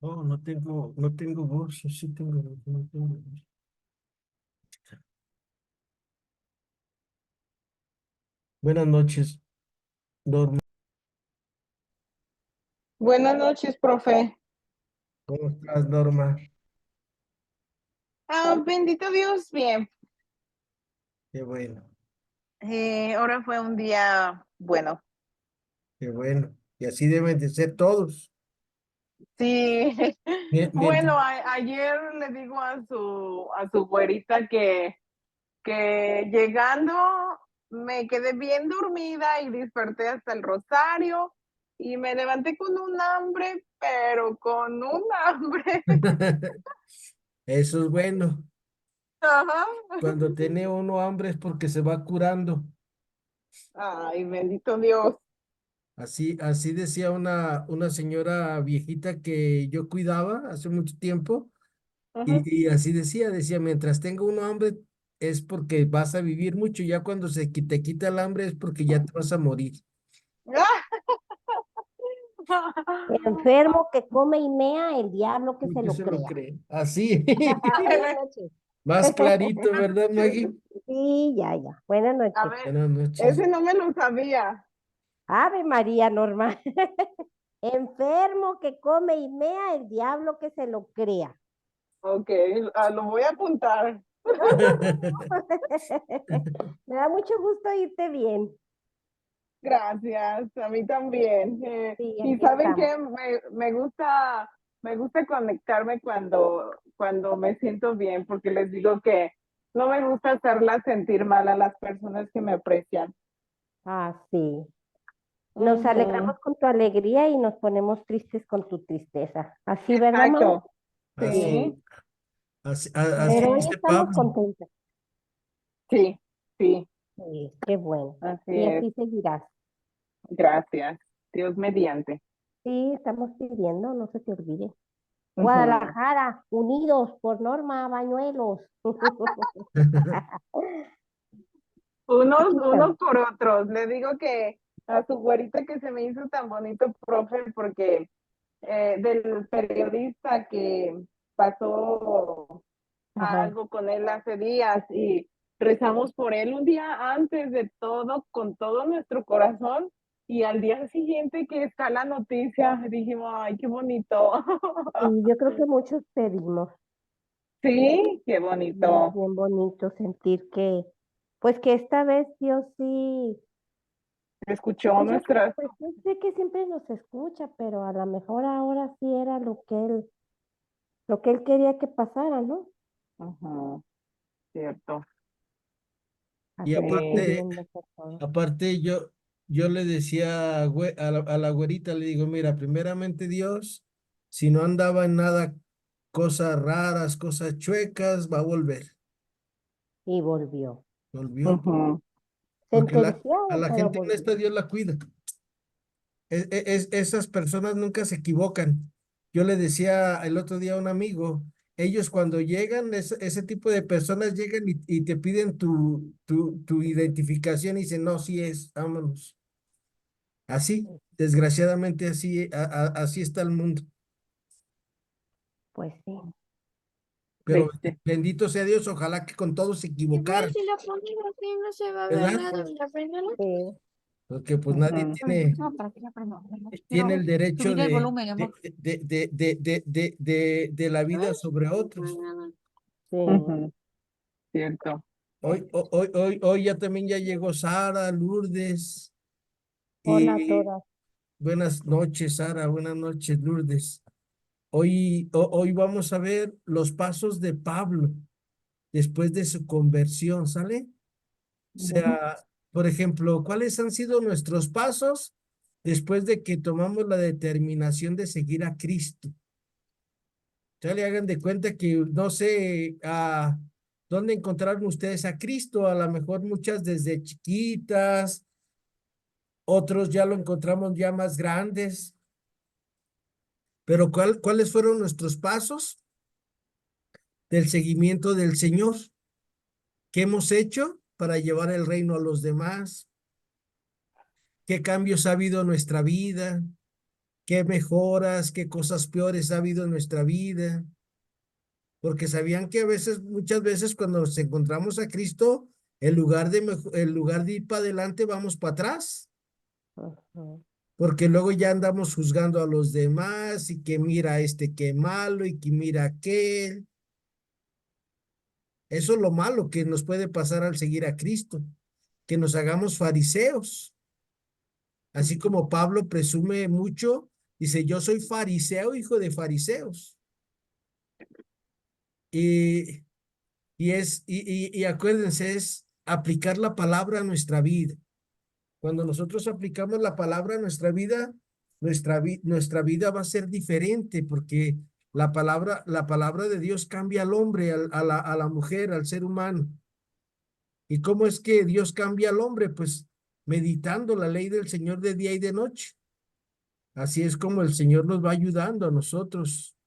Oh, no tengo voz, o sí tengo voz, no tengo voz. Buenas noches, Norma. Buenas noches, profe. ¿Cómo estás, Norma? Bendito Dios, bien. Qué bueno, Ahora fue un día bueno. qué bueno. Y así deben de ser todos. Sí, Mientras, bueno, ayer le digo a su güerita que llegando me quedé bien dormida y desperté hasta el rosario y me levanté con un hambre, pero con un hambre. eso es bueno. Ajá. Cuando tiene uno hambre es porque se va curando. Ay, bendito Dios. Así decía una señora viejita que yo cuidaba hace mucho tiempo. Ajá. Y así decía, mientras tenga uno hambre es porque vas a vivir mucho. Ya cuando te quita el hambre es porque ya te vas a morir. Enfermo que come y mea, el diablo que ¿Por se qué lo se lo crea. cree? Así. Buenas noches. Más clarito, ¿verdad, Maggie? Sí, ya, ya. Buenas A noches. ver, Buenas noches. ese no me lo sabía. Ave María, Norma. Enfermo que come y mea, el diablo que se lo crea. Ok, lo voy a apuntar. Me da mucho gusto irte bien. Gracias, a mí también. Sí, Y aquí saben estamos. que me gusta conectarme cuando me siento bien, porque les digo que no me gusta hacerlas sentir mal a las personas que me aprecian. Ah, sí. Nos Ujú. alegramos con tu alegría y nos ponemos tristes con tu tristeza. Así, ¿verdad, mamá? Exacto, Sí. sí, Así, así Pero hoy dice estamos Pablo. contentos. sí, sí, Sí, qué bueno. así Y es. así seguirás. Gracias. Dios mediante. Sí, estamos pidiendo, no se te olvide. Ujú. Guadalajara, unidos por Norma Bañuelos. Unos, Aquí unos estamos. por otros. Le digo que a su güerita que se me hizo tan bonito, profe, porque del periodista que pasó Ajá. algo con él hace días y rezamos por él un día antes de todo, con todo nuestro corazón, y al día siguiente que está la noticia, dijimos, ay, qué bonito. Y yo creo que muchos pedimos. Sí, qué Y es bonito. bien bonito sentir que, pues que esta vez Dios sí, Escuchó pues nuestras. yo sé que siempre nos escucha, pero a lo mejor ahora sí era lo que él quería que pasara, ¿no? Ujú, cierto. A Y seguir Sí. pidiendo por todo. aparte yo le decía a la güerita, le digo, mira, primeramente Dios, si no andaba en nada, cosas raras, cosas chuecas, va a volver. Y volvió. Volvió. Ujú. Porque a Sentenciado, la pero gente honesta volvió. Dios la cuida. Esas personas nunca se equivocan. Yo le decía el otro día a un amigo, ellos cuando llegan, ese tipo de personas llegan y te piden tu identificación y dicen, no, sí es, vámonos. Así, desgraciadamente así está el mundo. Pues sí. Pero Triste. bendito sea Dios, ojalá que con todos se Igual equivocaran, si lo ponemos así no se va a ver ¿verdad? nada. La prendo, ¿no? Sí. Porque pues nadie Ujú. No, para que la prendo. tiene Quiero el derecho subir el volumen, amor. de la vida ¿Ves? sobre No hay otros. nada. Sí. Ujú, cierto. Hoy ya también ya llegó Sara, Lourdes, Hola a y todas. buenas noches, Sara, buenas noches, Lourdes. Hoy vamos a ver los pasos de Pablo después de su conversión, ¿sale? O Ujú. sea, por ejemplo, ¿cuáles han sido nuestros pasos después de que tomamos la determinación de seguir a Cristo? Ya le hagan de cuenta que no sé dónde encontraron ustedes a Cristo, a lo mejor muchas desde chiquitas, otros ya lo encontramos ya más grandes, pero ¿cuáles fueron nuestros pasos del seguimiento del Señor? ¿Qué hemos hecho para llevar el reino a los demás? ¿Qué cambios ha habido en nuestra vida? qué mejoras, qué cosas peores ha habido en nuestra vida, porque sabían que a veces, muchas veces cuando nos encontramos a Cristo, en lugar de ir para adelante, vamos para atrás, Ujú. porque luego ya andamos juzgando a los demás y que mira este qué malo y que mira aquel. Eso es lo malo que nos puede pasar al seguir a Cristo, que nos hagamos fariseos. Así como Pablo presume mucho, dice, yo soy fariseo, hijo de fariseos. Y, y acuérdense, es aplicar la palabra a nuestra vida. Cuando nosotros aplicamos la palabra a nuestra vida, nuestra vida va a ser diferente porque la palabra de Dios cambia al hombre, a la mujer, al ser humano. ¿Y cómo es que Dios cambia al hombre? Pues meditando la ley del Señor de día y de noche. Así es como el Señor nos va ayudando a nosotros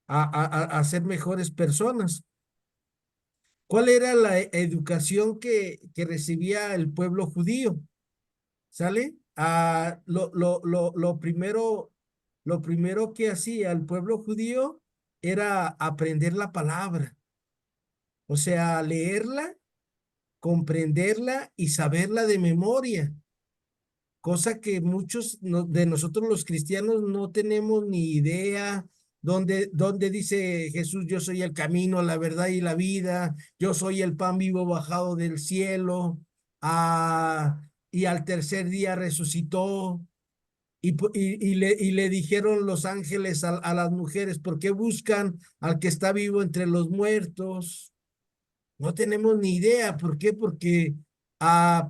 a ser mejores personas. ¿Cuál era la educación que recibía el pueblo judío? ¿Sale? Lo primero que hacía el pueblo judío era aprender la palabra, o sea, leerla, comprenderla y saberla de memoria, cosa que muchos de nosotros los cristianos no tenemos ni idea. Donde dice Jesús, yo soy el camino, la verdad y la vida, yo soy el pan vivo bajado del cielo, y al tercer día resucitó, y le dijeron los ángeles a las mujeres, ¿por qué buscan al que está vivo entre los muertos? No tenemos ni idea. ¿Por qué? Porque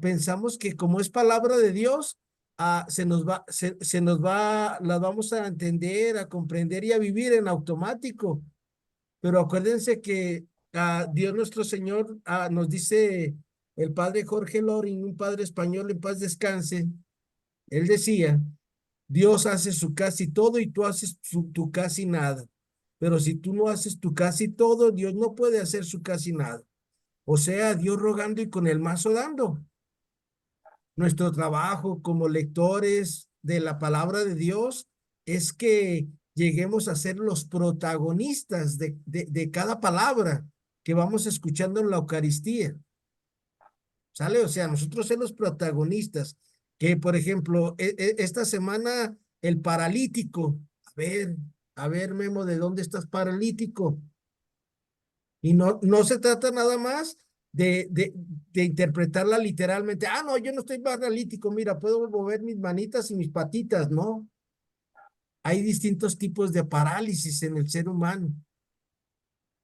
pensamos que como es palabra de Dios, se nos va, la vamos a entender, a comprender y a vivir en automático. Pero acuérdense que Dios nuestro Señor nos dice el padre Jorge Loring, un padre español en paz descanse, él decía, Dios hace su casi todo y tú haces tu casi nada. Pero si tú no haces tu casi todo, Dios no puede hacer su casi nada. O sea, Dios rogando y con el mazo dando. Nuestro trabajo como lectores de la palabra de Dios es que lleguemos a ser los protagonistas de cada palabra que vamos escuchando en la Eucaristía. ¿Sale? O sea, nosotros ser los protagonistas. Que, por ejemplo, esta semana el paralítico, a ver, a ver, Memo, ¿de dónde estás paralítico? Y no se trata nada más de interpretarla literalmente. Ah, no, yo no estoy paralítico, mira, puedo mover mis manitas y mis patitas, ¿no? Hay distintos tipos de parálisis en el ser humano.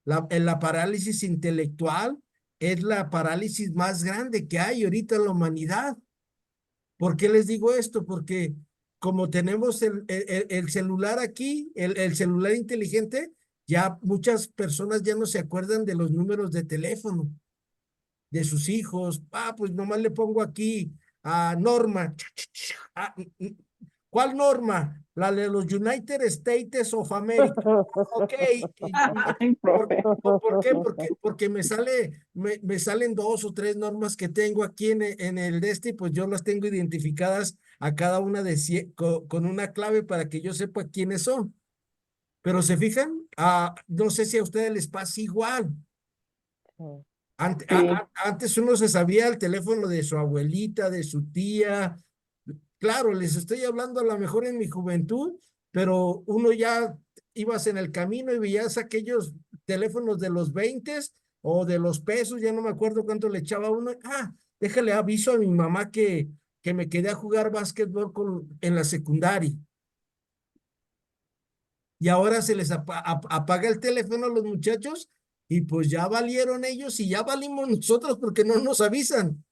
La parálisis intelectual es la parálisis más grande que hay ahorita en la humanidad. ¿Por qué les digo esto? Porque como tenemos el celular aquí, el celular inteligente, ya muchas personas ya no se acuerdan de los números de teléfono de sus hijos. Pues nomás le pongo aquí a Norma. ¿Cuál Norma? La de los United States of America. Ok. Ay, profe. ¿Por qué? Porque me salen dos o tres normas que tengo aquí en el de este, y pues yo las tengo identificadas a cada una con una clave para que yo sepa quiénes son. Pero se fijan, no sé si a ustedes les pasa igual. Sí. Antes uno se sabía el teléfono de su abuelita, de su tía. Claro, les estoy hablando a lo mejor en mi juventud, pero uno ya ibas en el camino y veías aquellos teléfonos de los 20 o de los pesos, ya no me acuerdo cuánto le echaba uno. Déjale aviso a mi mamá que me quedé a jugar básquetbol en la secundaria. Y ahora se les apaga el teléfono a los muchachos y pues ya valieron ellos y ya valimos nosotros porque no nos avisan.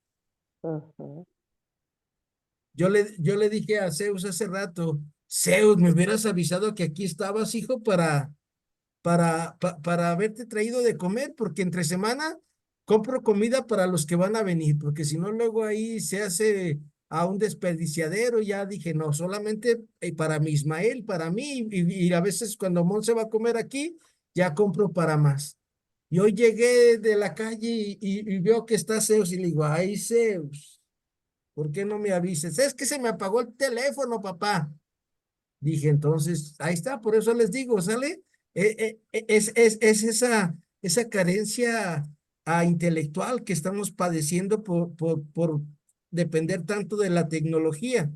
Ujú. Yo le dije a Zeus hace rato, Zeus, me hubieras avisado que aquí estabas, hijo, para haberte traído de comer, porque entre semana compro comida para los que van a venir, porque si no, luego ahí se hace a un desperdiciadero. Ya dije, no, solamente para mi Ismael, para mí, y a veces cuando Monse va a comer aquí, ya compro para más. Y hoy llegué de la calle y veo que está Zeus y le digo, ay, Zeus, ¿por qué no me avises? Es que se me apagó el teléfono, papá. Dije, entonces, ahí está, por eso les digo, ¿sale? Es esa carencia intelectual que estamos padeciendo por depender tanto de la tecnología.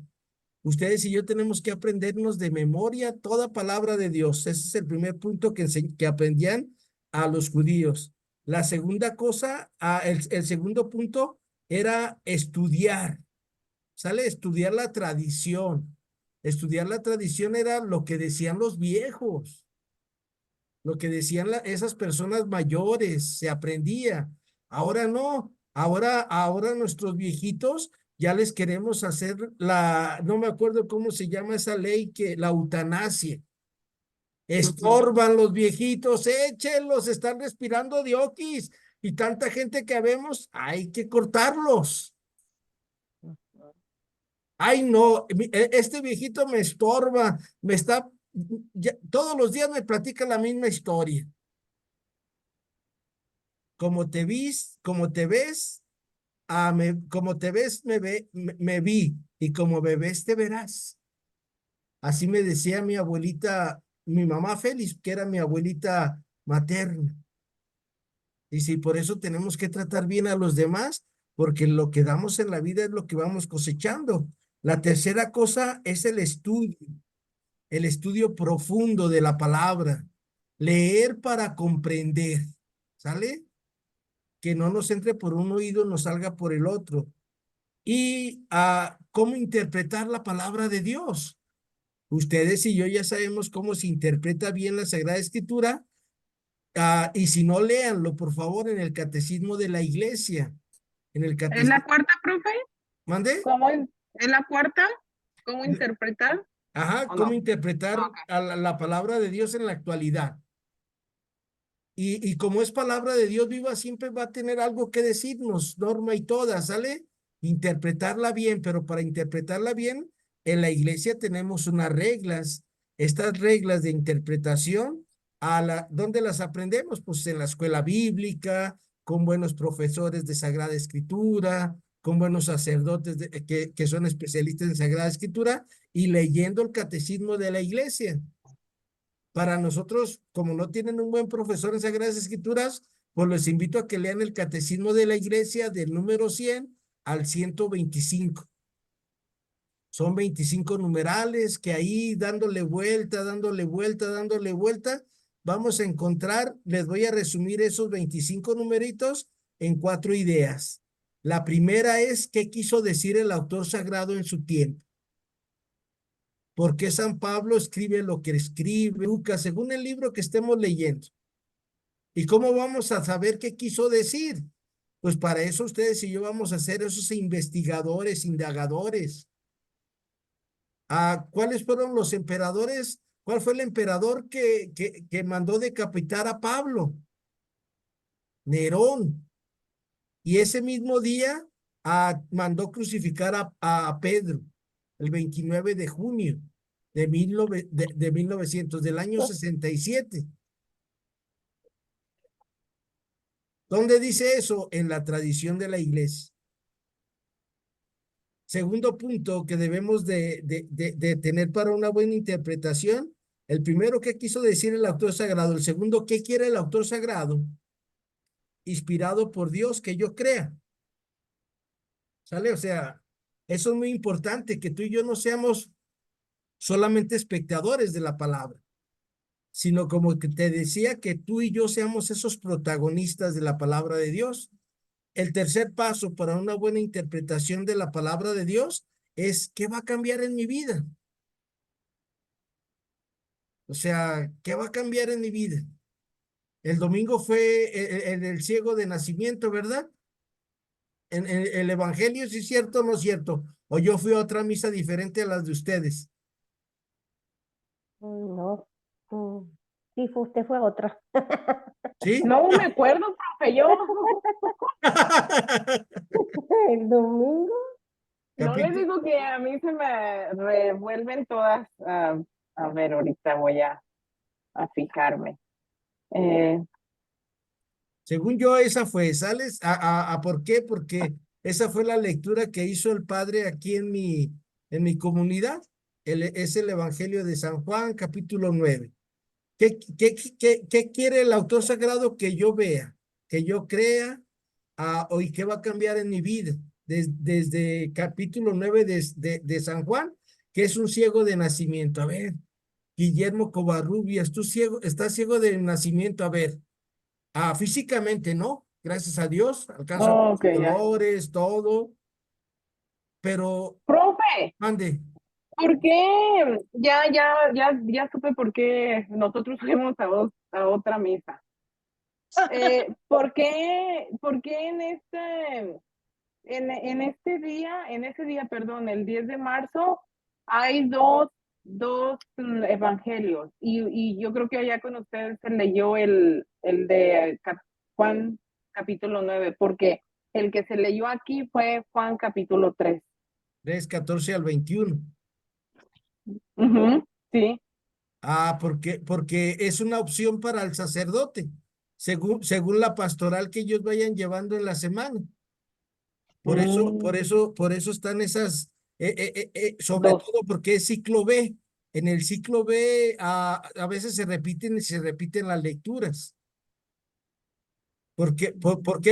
Ustedes y yo tenemos que aprendernos de memoria toda palabra de Dios. Ese es el primer punto que aprendían a los judíos. La segunda cosa, el segundo punto era estudiar, ¿sale? Estudiar la tradición. Estudiar la tradición era lo que decían los viejos, lo que decían esas personas mayores, se aprendía. Ahora no, ahora nuestros viejitos ya les queremos hacer no me acuerdo cómo se llama esa ley, la eutanasia. Estorban los viejitos, échenlos, están respirando diokis y tanta gente que vemos, hay que cortarlos. Ay, no, este viejito me estorba, todos los días me platica la misma historia. Como te ves, como te ves, me vi, y como me ves, te verás. Así me decía mi abuelita, mi mamá Félix, que era mi abuelita materna. Y sí, por eso tenemos que tratar bien a los demás, porque lo que damos en la vida es lo que vamos cosechando. La tercera cosa es el estudio profundo de la palabra, leer para comprender, ¿sale? Que no nos entre por un oído, nos salga por el otro. Y cómo interpretar la palabra de Dios. Ustedes y yo ya sabemos cómo se interpreta bien la Sagrada Escritura. Y si no, léanlo, por favor, en el Catecismo de la Iglesia. En el ¿Es la Catecismo. cuarta, profe? ¿Mande? ¿Es la cuarta? ¿Cómo interpretar Ajá, o cómo no? interpretar Ok. a la palabra de Dios en la actualidad. Y como es palabra de Dios viva, siempre va a tener algo que decirnos, Norma y todas, ¿sale? Interpretarla bien, pero para interpretarla bien, en la iglesia tenemos unas reglas. Estas reglas de interpretación, ¿dónde las aprendemos? Pues en la escuela bíblica, con buenos profesores de Sagrada Escritura, con buenos sacerdotes que son especialistas en Sagrada Escritura y leyendo el catecismo de la iglesia. Para nosotros, como no tienen un buen profesor en Sagradas Escrituras, pues les invito a que lean el Catecismo de la Iglesia del número 100 al 125. Son 25 numerales que ahí dándole vuelta, dándole vuelta, dándole vuelta, vamos a encontrar, les voy a resumir esos 25 numeritos en 4 ideas. La primera es qué quiso decir el autor sagrado en su tiempo. ¿Por qué San Pablo escribe lo que escribe? Lucas, según el libro que estemos leyendo. ¿Y cómo vamos a saber qué quiso decir? Pues para eso ustedes y yo vamos a ser esos investigadores, indagadores. ¿Cuáles fueron los emperadores? ¿Cuál fue el emperador que mandó decapitar a Pablo? Nerón. Y ese mismo día mandó crucificar a Pedro, el 29 de junio de 1900, del año 67. ¿Dónde dice eso? En la tradición de la iglesia. Segundo punto que debemos de tener para una buena interpretación. El primero, ¿qué quiso decir el autor sagrado? El segundo, ¿qué quiere el autor sagrado? Inspirado por Dios, que yo crea. ¿Sale? O sea, eso es muy importante, que tú y yo no seamos solamente espectadores de la palabra, sino como que te decía, que tú y yo seamos esos protagonistas de la palabra de Dios. El tercer paso para una buena interpretación de la palabra de Dios es ¿qué va a cambiar en mi vida? O sea, ¿qué va a cambiar en mi vida? El domingo fue el ciego de nacimiento, ¿verdad? En el evangelio, ¿sí es cierto o no es cierto? O yo fui a otra misa diferente a las de ustedes. No. Sí, usted fue otra. ¿Sí? No me acuerdo, profe, yo. El domingo. No le Capítulo. digo que a mí se me revuelven todas. A ver, ahorita voy a fijarme. Eh, Según yo, esa fue, ¿sales? ¿Por qué? Porque esa fue la lectura que hizo el padre aquí en mi comunidad. es el Evangelio de San Juan, capítulo 9. ¿Qué quiere el autor sagrado que yo vea, que yo crea, y qué va a cambiar en mi vida? Desde capítulo 9 de San Juan, que es un ciego de nacimiento. A ver, Guillermo Covarrubias, tú ciego, estás ciego de nacimiento. A ver, físicamente no, gracias a Dios, alcanzo a ver Oh, los ok, ya. colores, todo, pero Profe, mande. ¿por qué? Ya supe por qué nosotros fuimos a otra misa. ¿Por qué en ese día, perdón, el 10 de marzo, hay dos evangelios? Y yo creo que allá con ustedes se leyó el de Juan capítulo 9, porque el que se leyó aquí fue Juan capítulo 3. 3:14 al 21. Ujú, sí. Porque es una opción para el sacerdote, según la pastoral que ellos vayan llevando en la semana. Mm, Por eso están esas, sobre dos. todo porque es ciclo B. En el ciclo B, a veces se repiten las lecturas. ¿Por qué?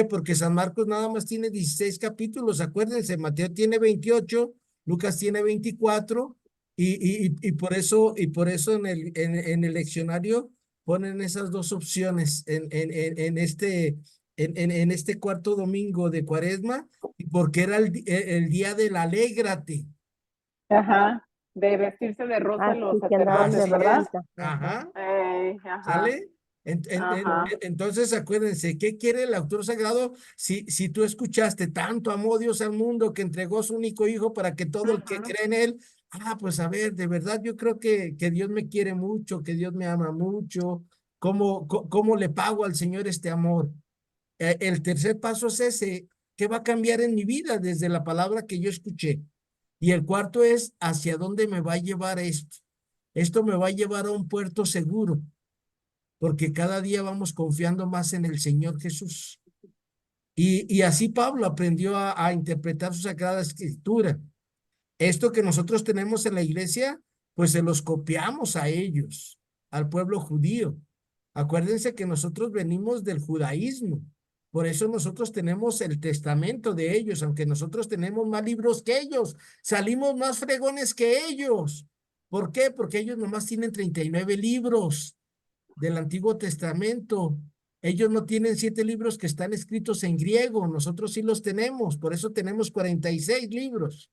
Porque San Marcos nada más tiene 16 capítulos, acuérdense, Mateo tiene 28, Lucas tiene 24, y por eso en el leccionario ponen esas dos opciones en este cuarto domingo de Cuaresma, porque era el día del alégrate. Ajá. De vestirse de rosa los Así que andaban de sacerdotes, Así ¿verdad? es, rosita. Ajá. ajá. Ajá. ¿Sale? Ajá. Entonces acuérdense, ¿qué quiere el autor sagrado? Si tú escuchaste, tanto amó Dios al mundo que entregó su único hijo para que todo el que Ujú. cree en él, pues a ver, de verdad yo creo que Dios me quiere mucho, que Dios me ama mucho. ¿Cómo le pago al Señor este amor? El tercer paso es ese: ¿qué va a cambiar en mi vida desde la palabra que yo escuché? Y el cuarto es: ¿hacia dónde me va a llevar esto? Esto me va a llevar a un puerto seguro, porque cada día vamos confiando más en el Señor Jesús. Y así Pablo aprendió a interpretar su Sagrada Escritura. Esto que nosotros tenemos en la iglesia, pues se los copiamos a ellos, al pueblo judío. Acuérdense que nosotros venimos del judaísmo. Por eso nosotros tenemos el testamento de ellos, aunque nosotros tenemos más libros que ellos, salimos más fregones que ellos. ¿Por qué? Porque ellos nomás tienen 39 libros del Antiguo Testamento. Ellos no tienen 7 libros que están escritos en griego, nosotros sí los tenemos, por eso tenemos 46 libros,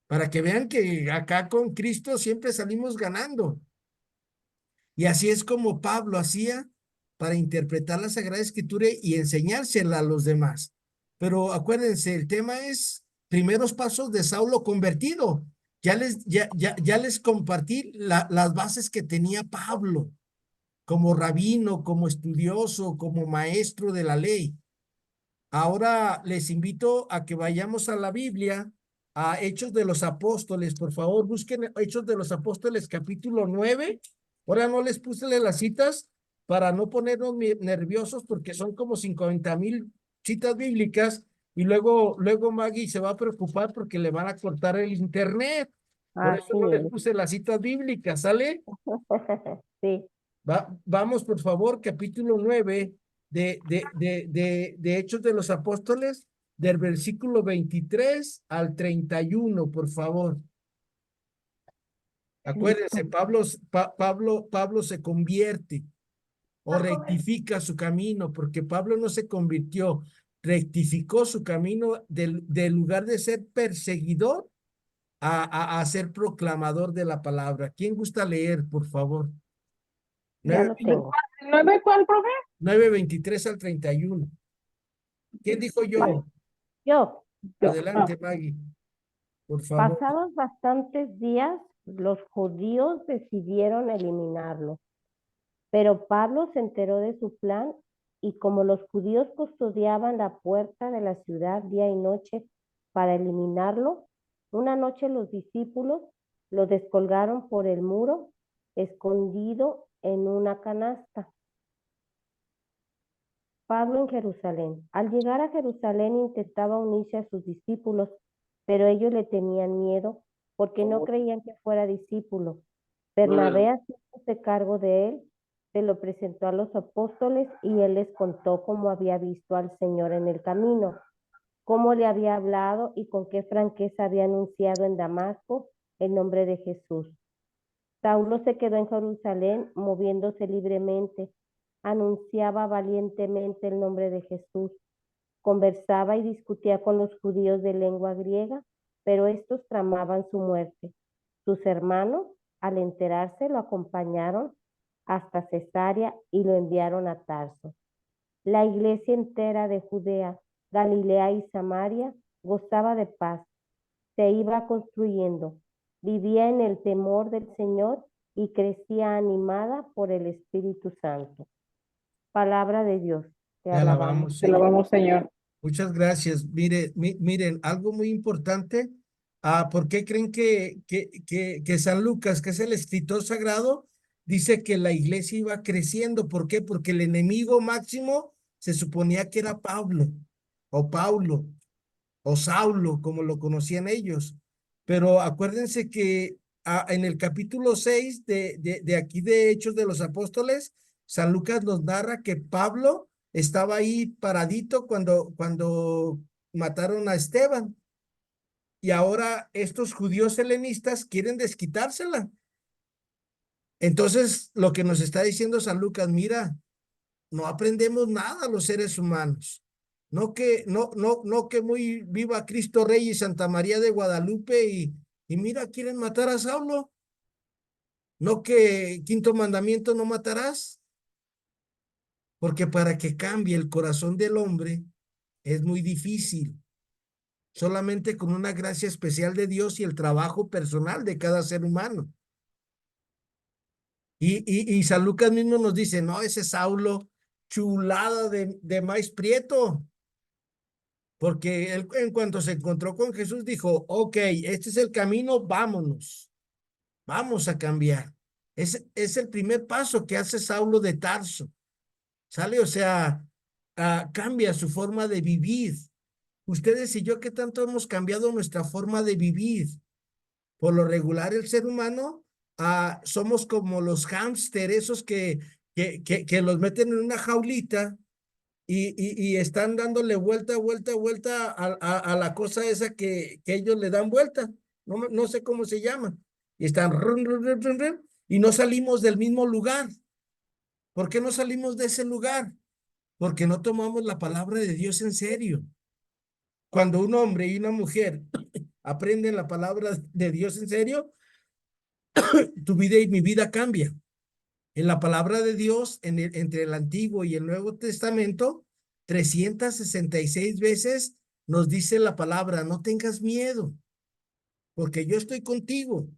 para que vean que acá con Cristo siempre salimos ganando. Y así es como Pablo hacía para interpretar la Sagrada Escritura y enseñársela a los demás. Pero acuérdense, el tema es primeros pasos de Saulo convertido. Ya les compartí las bases que tenía Pablo como rabino, como estudioso, como maestro de la ley. Ahora les invito a que vayamos a la Biblia, a Hechos de los Apóstoles. Por favor, busquen Hechos de los Apóstoles, capítulo 9. Ahora no les puse las citas para no ponernos nerviosos, porque son como 50,000 citas bíblicas, y luego Maggie se va a preocupar porque le van a cortar el internet. Por eso Así no les es. puse las citas bíblicas, ¿sale? Sí. Vamos, por favor, capítulo 9 de Hechos de los Apóstoles, del versículo 23 al 31, por favor. Acuérdense, Listo. Pablo se convierte o rectifica su camino, porque Pablo no se convirtió, rectificó su camino del lugar de ser perseguidor a ser proclamador de la palabra. ¿Quién gusta leer, por favor? Ya 9, lo tengo. ¿9 cuál, profe? 9:23 al 31. ¿Quién dijo Vale, yo? Yo. yo. Adelante, Maggie, por favor. Pasados bastantes días, los judíos decidieron eliminarlo, pero Pablo se enteró de su plan y como los judíos custodiaban la puerta de la ciudad día y noche para eliminarlo, una noche los discípulos lo descolgaron por el muro, escondido en una canasta. Pablo en Jerusalén. Al llegar a Jerusalén intentaba unirse a sus discípulos, pero ellos le tenían miedo porque no creían que fuera discípulo. Bernabé, haciéndose cargo de él, se lo presentó a los apóstoles y él les contó cómo había visto al Señor en el camino, cómo le había hablado y con qué franqueza había anunciado en Damasco el nombre de Jesús. Saulo se quedó en Jerusalén moviéndose libremente, anunciaba valientemente el nombre de Jesús, conversaba y discutía con los judíos de lengua griega, pero estos tramaban su muerte. Sus hermanos, al enterarse, lo acompañaron hasta Cesarea y lo enviaron a Tarso. La iglesia entera de Judea, Galilea y Samaria gozaba de paz, se iba construyendo, vivía en el temor del Señor y crecía animada por el Espíritu Santo. Palabra de Dios. Te Te alabamos. alabamos, Te Señor. alabamos, Señor. Muchas gracias. Miren, algo muy importante. ¿Por qué creen que San Lucas, que es el escritor sagrado, dice que la iglesia iba creciendo? ¿Por qué? Porque el enemigo máximo se suponía que era Pablo, o Paulo, o Saulo, como lo conocían ellos. Pero acuérdense que en el capítulo 6 de aquí de Hechos de los Apóstoles, San Lucas nos narra que Pablo estaba ahí paradito cuando mataron a Esteban. Y ahora estos judíos helenistas quieren desquitársela. Entonces, lo que nos está diciendo San Lucas, mira, no aprendemos nada los seres humanos. No que muy viva Cristo Rey y Santa María de Guadalupe y mira, quieren matar a Saulo. No que quinto mandamiento no matarás. Porque para que cambie el corazón del hombre es muy difícil. Solamente con una gracia especial de Dios y el trabajo personal de cada ser humano. Y San Lucas mismo nos dice, no, ese Saulo, chulada de maíz prieto. Porque él en cuanto se encontró con Jesús dijo, ok, este es el camino, vámonos, vamos a cambiar. Es el primer paso que hace Saulo de Tarso, ¿sale? O sea, cambia su forma de vivir. Ustedes y yo, ¿qué tanto hemos cambiado nuestra forma de vivir? Por lo regular, el ser humano, somos como los hámster, esos que los meten en una jaulita y están dándole vuelta a la cosa esa que ellos le dan vuelta. No sé cómo se llama. Y están y no salimos del mismo lugar. ¿Por qué no salimos de ese lugar? Porque no tomamos la palabra de Dios en serio. Cuando un hombre y una mujer aprenden la palabra de Dios en serio, tu vida y mi vida cambia. En la palabra de Dios, entre el Antiguo y el Nuevo Testamento, 366 veces nos dice la palabra, no tengas miedo, porque yo estoy contigo.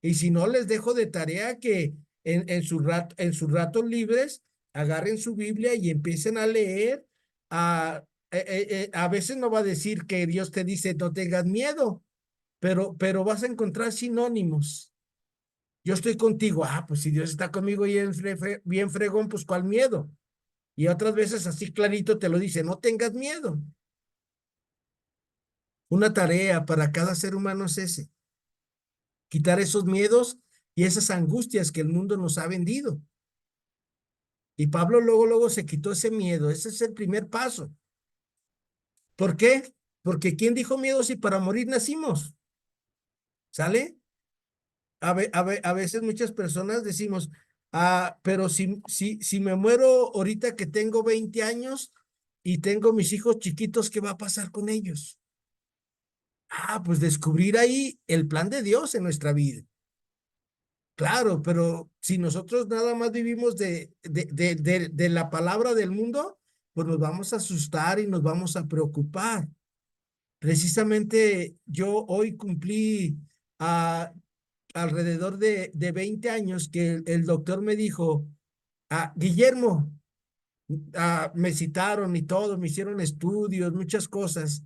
Y si no, les dejo de tarea que en sus ratos libres agarren su Biblia y empiecen a leer. A veces no va a decir que Dios te dice no tengas miedo, pero vas a encontrar sinónimos. Yo estoy contigo. Pues si Dios está conmigo y es bien fregón, pues ¿cuál miedo? Y otras veces así clarito te lo dice, no tengas miedo. Una tarea para cada ser humano es ese. Quitar esos miedos y esas angustias que el mundo nos ha vendido. Y Pablo luego se quitó ese miedo. Ese es el primer paso. ¿Por qué? Porque ¿quién dijo miedo si para morir nacimos? ¿Sale? A veces muchas personas decimos, pero si me muero ahorita que tengo 20 años y tengo mis hijos chiquitos, ¿qué va a pasar con ellos? Pues descubrir ahí el plan de Dios en nuestra vida. Claro, pero si nosotros nada más vivimos de la palabra del mundo, pues nos vamos a asustar y nos vamos a preocupar. Precisamente yo hoy cumplí alrededor de 20 años que el doctor me dijo, Guillermo, me citaron y todo, me hicieron estudios, muchas cosas.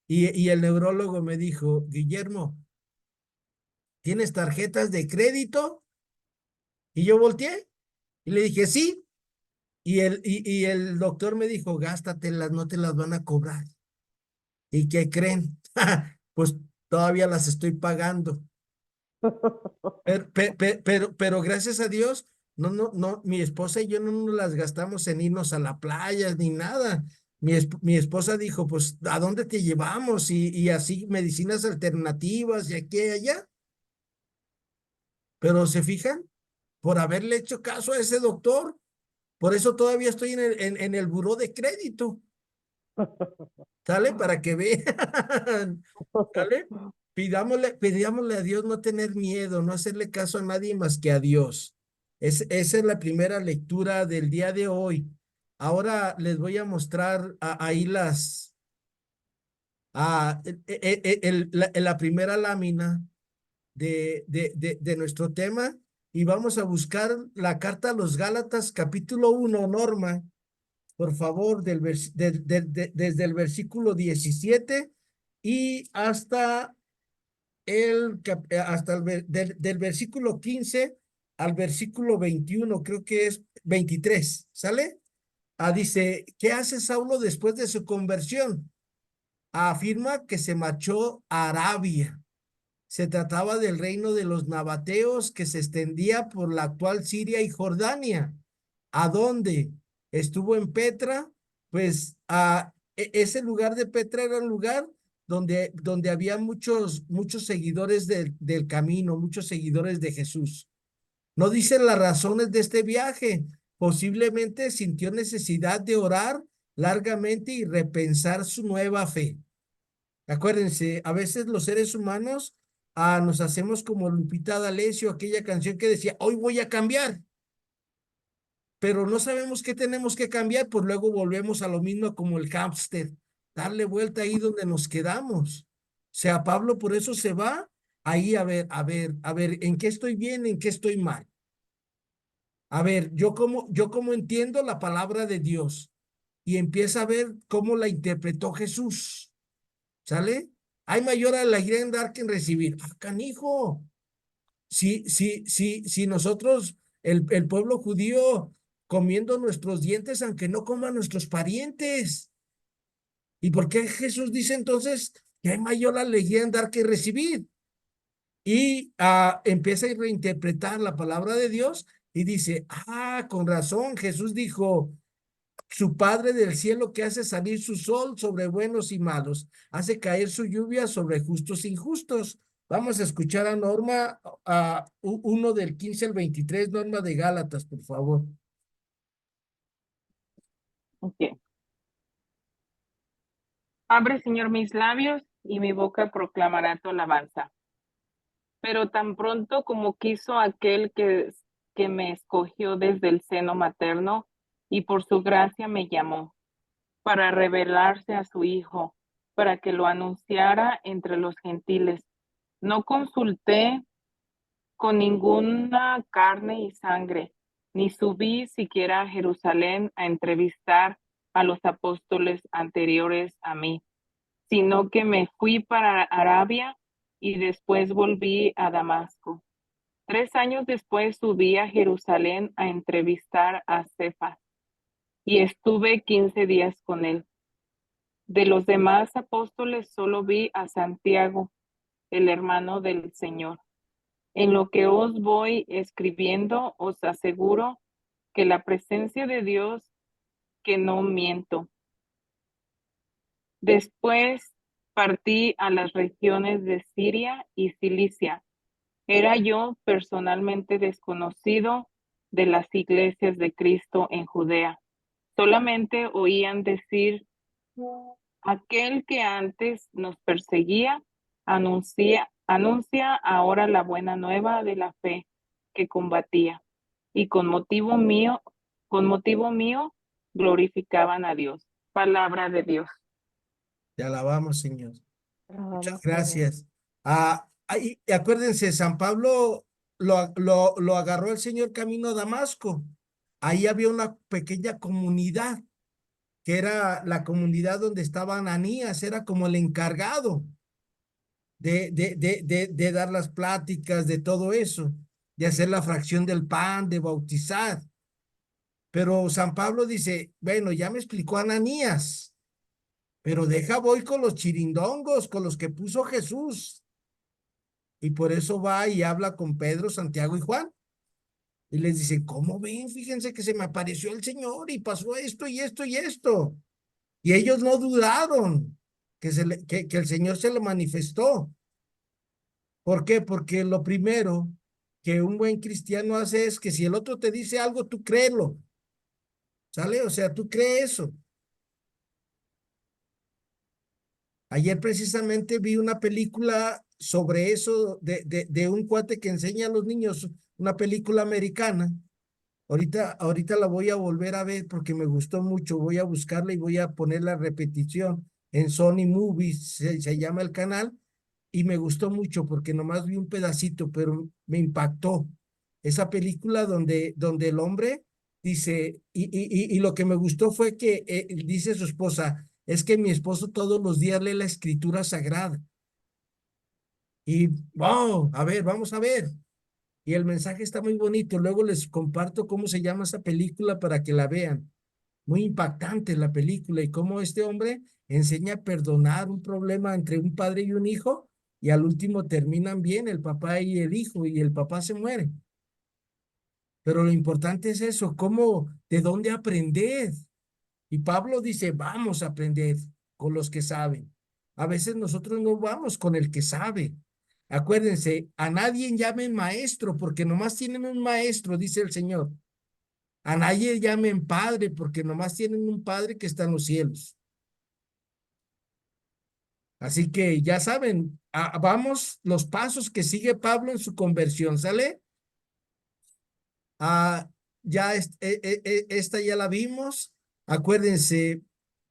Y el neurólogo me dijo, Guillermo, ¿tienes tarjetas de crédito? Y yo volteé y le dije, sí. Y el doctor me dijo, gástatelas, no te las van a cobrar. ¿Y qué creen? Pues todavía las estoy pagando. Pero gracias a Dios, no, mi esposa y yo no nos las gastamos en irnos a la playa ni nada. Mi esposa dijo, pues, ¿a dónde te llevamos? Y así, medicinas alternativas y aquí y allá. Pero ¿se fijan? Por haberle hecho caso a ese doctor, por eso todavía estoy en el buró de crédito. ¿Sale? Para que vean. ¿Sale? Pidámosle a Dios no tener miedo, no hacerle caso a nadie más que a Dios. Esa es la primera lectura del día de hoy. Ahora les voy a mostrar ahí la primera lámina de nuestro tema y vamos a buscar la carta a los Gálatas, capítulo 1, Norma, por favor, desde el versículo 17 y hasta del versículo 15 al versículo 21, creo que es 23, ¿sale? Dice, ¿qué hace Saulo después de su conversión? Afirma que se marchó a Arabia. Se trataba del reino de los nabateos que se extendía por la actual Siria y Jordania. ¿A dónde? Estuvo en Petra, pues ese lugar de Petra era un lugar donde había muchos seguidores del camino, muchos seguidores de Jesús. No dicen las razones de este viaje. Posiblemente sintió necesidad de orar largamente y repensar su nueva fe. Acuérdense, a veces los seres humanos nos hacemos como Lupita D'Alessio, aquella canción que decía, hoy voy a cambiar, pero no sabemos qué tenemos que cambiar, pues luego volvemos a lo mismo como el hámster, darle vuelta ahí donde nos quedamos. O sea, Pablo por eso se va ahí a ver, ¿en qué estoy bien, en qué estoy mal? A ver, yo como entiendo la palabra de Dios y empieza a ver cómo la interpretó Jesús. ¿Sale? Hay mayor alegría en dar que en recibir. Canijo. Si nosotros, el pueblo judío, comiendo nuestros dientes, aunque no coman nuestros parientes. ¿Y por qué Jesús dice entonces que hay mayor alegría en dar que en recibir? Y empieza a reinterpretar la palabra de Dios y dice, con razón, Jesús dijo, su Padre del cielo que hace salir su sol sobre buenos y malos, hace caer su lluvia sobre justos e injustos. Vamos a escuchar a Norma, uno del 15 al 23, Norma de Gálatas, por favor. Ok. Abre, Señor, mis labios y mi boca proclamará tu alabanza. Pero tan pronto como quiso aquel que me escogió desde el seno materno y por su gracia me llamó, para revelarse a su Hijo, para que lo anunciara entre los gentiles. No consulté con ninguna carne y sangre, ni subí siquiera a Jerusalén a entrevistar a los apóstoles anteriores a mí, sino que me fui para Arabia y después volví a Damasco. 3 años después subí a Jerusalén a entrevistar a Cefas y estuve 15 días con él. De los demás apóstoles solo vi a Santiago, el hermano del Señor. En lo que os voy escribiendo, os aseguro que la presencia de Dios, que no miento. Después partí a las regiones de Siria y Cilicia. Era yo personalmente desconocido de las iglesias de Cristo en Judea. Solamente oían decir, aquel que antes nos perseguía, anuncia ahora la buena nueva de la fe que combatía. Y con motivo mío, glorificaban a Dios. Palabra de Dios. Te alabamos, Señor. Muchas Alabamos a Dios. gracias. Y acuérdense, San Pablo lo agarró el Señor camino a Damasco. Ahí había una pequeña comunidad, que era la comunidad donde estaba Ananías, era como el encargado de dar las pláticas, de todo eso, de hacer la fracción del pan, de bautizar. Pero San Pablo dice, bueno, ya me explicó Ananías, pero deja voy con los chirindongos, con los que puso Jesús. Y por eso va y habla con Pedro, Santiago y Juan. Y les dice, ¿cómo ven? Fíjense que se me apareció el Señor y pasó esto y esto y esto. Y ellos no dudaron que el Señor se lo manifestó. ¿Por qué? Porque lo primero que un buen cristiano hace es que si el otro te dice algo, tú créelo. ¿Sale? O sea, tú crees eso. Ayer precisamente vi una película sobre eso de un cuate que enseña a los niños, una película americana. Ahorita la voy a volver a ver porque me gustó mucho. Voy a buscarla y voy a poner la repetición en Sony Movies, se llama el canal, y me gustó mucho porque nomás vi un pedacito, pero me impactó. Esa película donde el hombre dice, y lo que me gustó fue que dice su esposa, es que mi esposo todos los días lee la escritura sagrada. Y, wow, a ver, vamos a ver. Y el mensaje está muy bonito. Luego les comparto cómo se llama esa película para que la vean. Muy impactante la película y cómo este hombre enseña a perdonar un problema entre un padre y un hijo y al último terminan bien el papá y el hijo y el papá se muere. Pero lo importante es eso, cómo, de dónde aprender. Y Pablo dice, vamos a aprender con los que saben. A veces nosotros no vamos con el que sabe. Acuérdense, a nadie llamen maestro porque nomás tienen un maestro, dice el Señor. A nadie llamen padre porque nomás tienen un padre que está en los cielos. Así que ya saben, vamos los pasos que sigue Pablo en su conversión, ¿sale? Ah, ya esta ya la vimos. Acuérdense,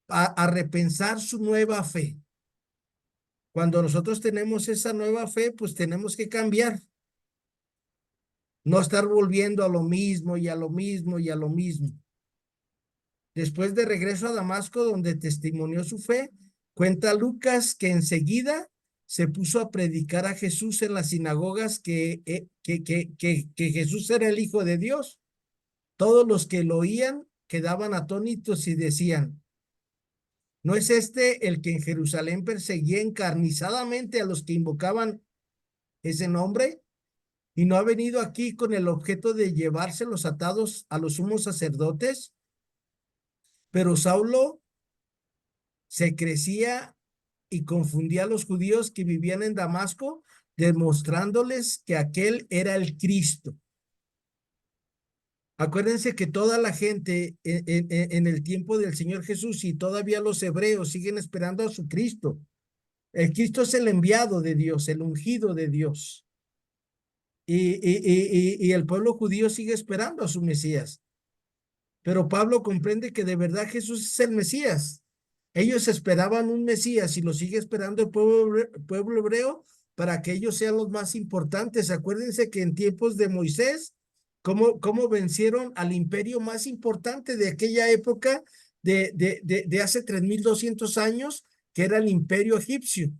a repensar su nueva fe. Cuando nosotros tenemos esa nueva fe, pues tenemos que cambiar. No estar volviendo a lo mismo y a lo mismo y a lo mismo. Después de regreso a Damasco, donde testimonió su fe, cuenta Lucas que enseguida se puso a predicar a Jesús en las sinagogas que Jesús era el Hijo de Dios. Todos los que lo oían quedaban atónitos y decían, ¿no es este el que en Jerusalén perseguía encarnizadamente a los que invocaban ese nombre? ¿Y no ha venido aquí con el objeto de llevárselos atados a los sumos sacerdotes? Pero Saulo se crecía y confundía a los judíos que vivían en Damasco, demostrándoles que aquel era el Cristo. Acuérdense que toda la gente en el tiempo del Señor Jesús y todavía los hebreos siguen esperando a su Cristo. El Cristo es el enviado de Dios, el ungido de Dios. Y el pueblo judío sigue esperando a su Mesías. Pero Pablo comprende que de verdad Jesús es el Mesías. Ellos esperaban un Mesías y lo sigue esperando el pueblo hebreo para que ellos sean los más importantes. Acuérdense que en tiempos de Moisés, cómo vencieron al imperio más importante de aquella época, de hace 3200 años, que era el imperio egipcio.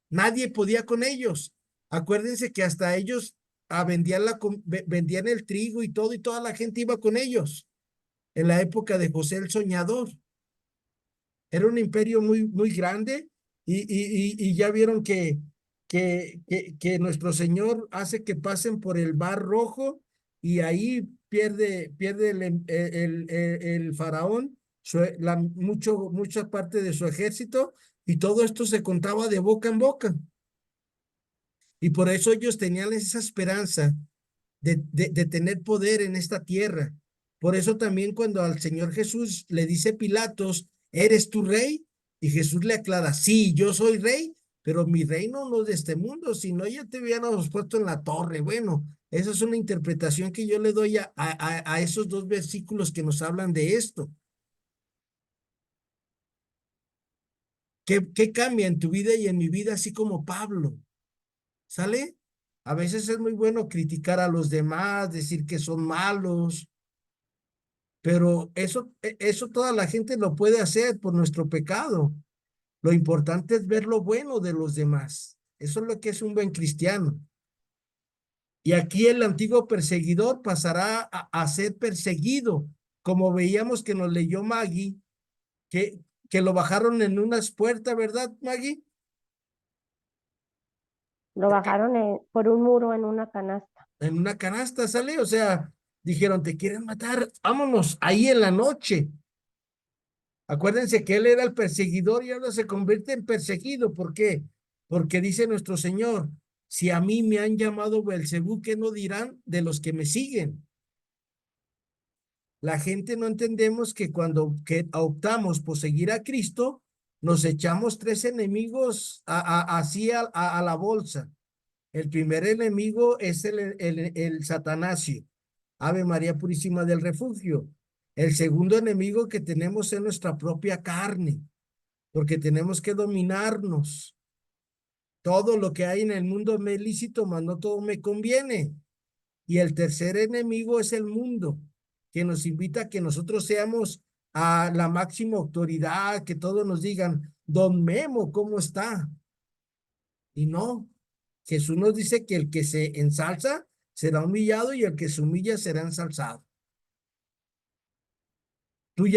Nadie podía con ellos. Acuérdense que hasta ellos vendían el trigo y todo, y toda la gente iba con ellos en la época de José el Soñador. Era un imperio muy, muy grande y ya vieron que nuestro Señor hace que pasen por el Mar Rojo y ahí pierde el faraón mucha parte de su ejército y todo esto se contaba de boca en boca. Y por eso ellos tenían esa esperanza de tener poder en esta tierra. Por eso también cuando al Señor Jesús le dice Pilatos, ¿eres tu rey? Y Jesús le aclara, sí, yo soy rey, pero mi reino no es de este mundo, sino ya te hubiéramos puesto en la torre. Bueno, esa es una interpretación que yo le doy a esos dos versículos que nos hablan de esto. ¿Qué cambia en tu vida y en mi vida, así como Pablo? ¿Sale? A veces es muy bueno criticar a los demás, decir que son malos, pero eso toda la gente lo puede hacer por nuestro pecado. Lo importante es ver lo bueno de los demás. Eso es lo que es un buen cristiano. Y aquí el antiguo perseguidor pasará a ser perseguido, como veíamos que nos leyó Maggie, que lo bajaron en unas puertas, ¿verdad, Maggie? Lo bajaron por un muro en una canasta. En una canasta, ¿sale? O sea, dijeron, te quieren matar, vámonos, ahí en la noche. Acuérdense que él era el perseguidor y ahora se convierte en perseguido. ¿Por qué? Porque dice nuestro Señor, si a mí me han llamado Beelzebú, ¿qué no dirán de los que me siguen? La gente no entendemos que cuando optamos por seguir a Cristo, nos echamos tres enemigos así a la bolsa. El primer enemigo es el Satanasio, Ave María Purísima del Refugio. El segundo enemigo que tenemos es nuestra propia carne, porque tenemos que dominarnos. Todo lo que hay en el mundo me es lícito, mas no todo me conviene. Y el tercer enemigo es el mundo, que nos invita a que nosotros seamos a la máxima autoridad, que todos nos digan, don Memo, ¿cómo está? Y no, Jesús nos dice que el que se ensalza será humillado y el que se humilla será ensalzado. ¿Tú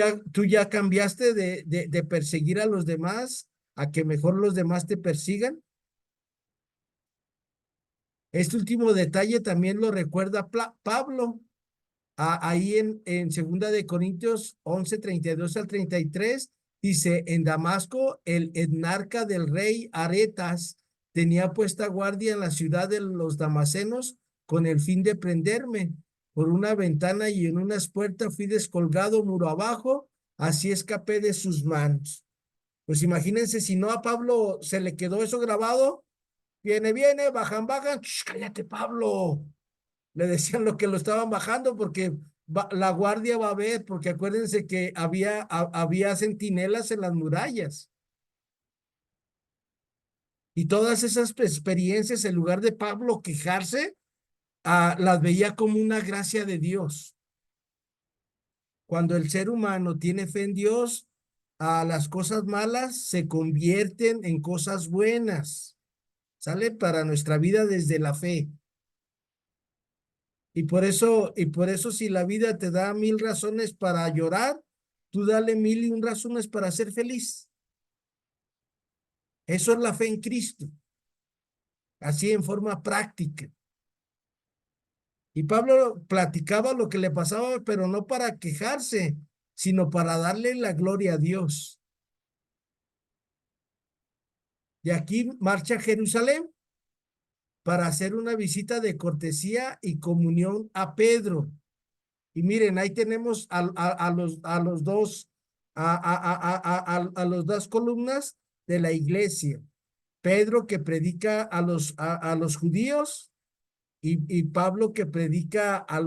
ya cambiaste de perseguir a los demás a que mejor los demás te persigan? Este último detalle también lo recuerda Pablo. Ahí en Segunda de Corintios 11, 32 al 33, dice, en Damasco, el etnarca del rey Aretas tenía puesta guardia en la ciudad de los damasenos con el fin de prenderme. Por una ventana y en unas puertas fui descolgado muro abajo, así escapé de sus manos. Pues imagínense si no a Pablo se le quedó eso grabado, viene, bajan, cállate Pablo. Le decían lo que lo estaban bajando porque la guardia va a ver, porque acuérdense que había centinelas en las murallas. Y todas esas experiencias, en lugar de Pablo quejarse, las veía como una gracia de Dios. Cuando el ser humano tiene fe en Dios, las cosas malas se convierten en cosas buenas. ¿Sale? Para nuestra vida desde la fe. Y por eso si la vida te da 1000 razones para llorar, tú dale 1001 razones para ser feliz. Eso es la fe en Cristo. Así en forma práctica. Y Pablo platicaba lo que le pasaba, pero no para quejarse, sino para darle la gloria a Dios. De aquí marcha a Jerusalén para hacer una visita de cortesía y comunión a Pedro. Y miren, ahí tenemos a los dos, a los dos columnas de la iglesia. Pedro que predica a los judíos y Pablo que predica a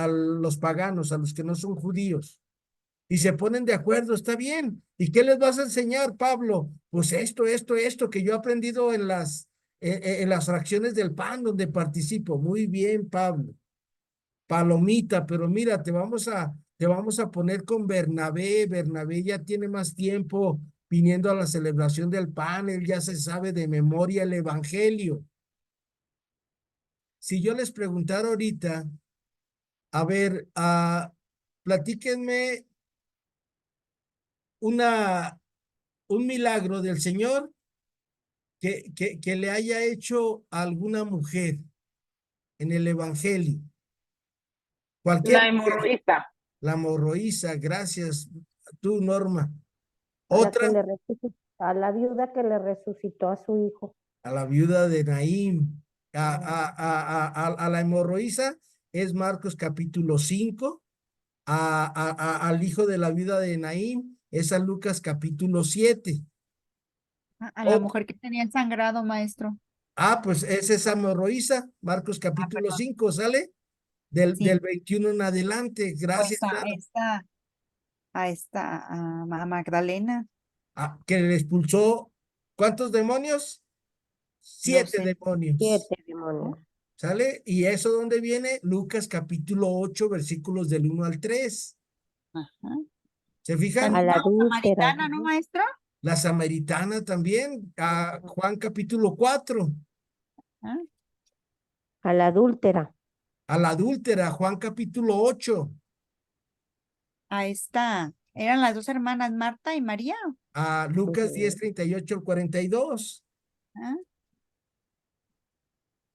los paganos, a los que no son judíos. Y se ponen de acuerdo, está bien. ¿Y qué les vas a enseñar, Pablo? Pues esto que yo he aprendido en las fracciones del pan donde participo. Muy bien, Pablo. Palomita, pero mira, te vamos a poner con Bernabé. Bernabé ya tiene más tiempo viniendo a la celebración del pan, él ya se sabe de memoria el evangelio. Si yo les preguntara ahorita, a ver, platíquenme un milagro del Señor que le haya hecho a alguna mujer en el evangelio. Cualquier La mujer. hemorroísta. La hemorroísa, gracias. Tú, Norma. A la Otra, a la viuda que le resucitó a su hijo. a la viuda de Naín. A la hemorroísa es Marcos capítulo 5. Al hijo de la viuda de Naín es San Lucas capítulo 7. A la mujer que tenía el sangrado, maestro. Pues es esa hemorroísa, Marcos capítulo Perdón. 5, ¿sale? Del Sí. 21 en adelante. Gracias. Pues a esta, a Magdalena, Que le expulsó, ¿cuántos demonios? 7 12. demonios. 7 demonios. ¿Sale? ¿Y eso dónde viene? Lucas capítulo 8, versículos del 1 al 3. Ajá. ¿Se fijan? A la También adúltera. samaritana, ¿no, maestra? La samaritana también, a Juan capítulo 4. ¿Ah? A la adúltera. A la adúltera, Juan capítulo 8. A esta, Eran las dos hermanas, Marta y María. A Lucas Ujú. 10, 38 al 42. ¿Ah?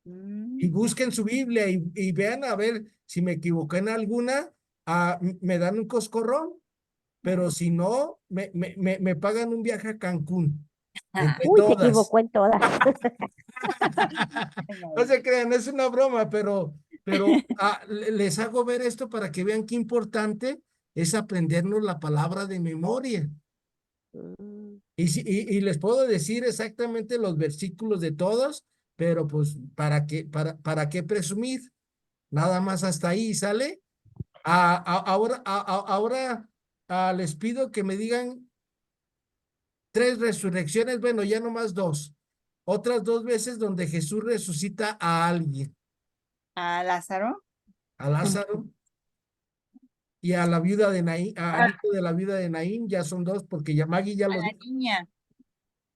Y Mm. busquen su Biblia y vean a ver si me equivoqué en alguna, me dan un coscorrón, pero si no, me pagan un viaje a Cancún, entre Uy, se todas. equivocó en todas. No se crean, es una broma, pero les hago ver esto para que vean qué importante es aprendernos la palabra de memoria. Mm. Y les puedo decir exactamente los versículos de todos, pero pues, ¿para qué presumir? Nada más hasta ahí, ¿sale? Ahora les pido que me digan tres resurrecciones, bueno, ya nomás dos. Otras dos veces donde Jesús resucita a alguien, A Lázaro, a Lázaro y a la viuda de Naín, al Ah, hijo de la viuda de Naín, ya son dos, porque ya Maggie ya a lo la dijo, niña.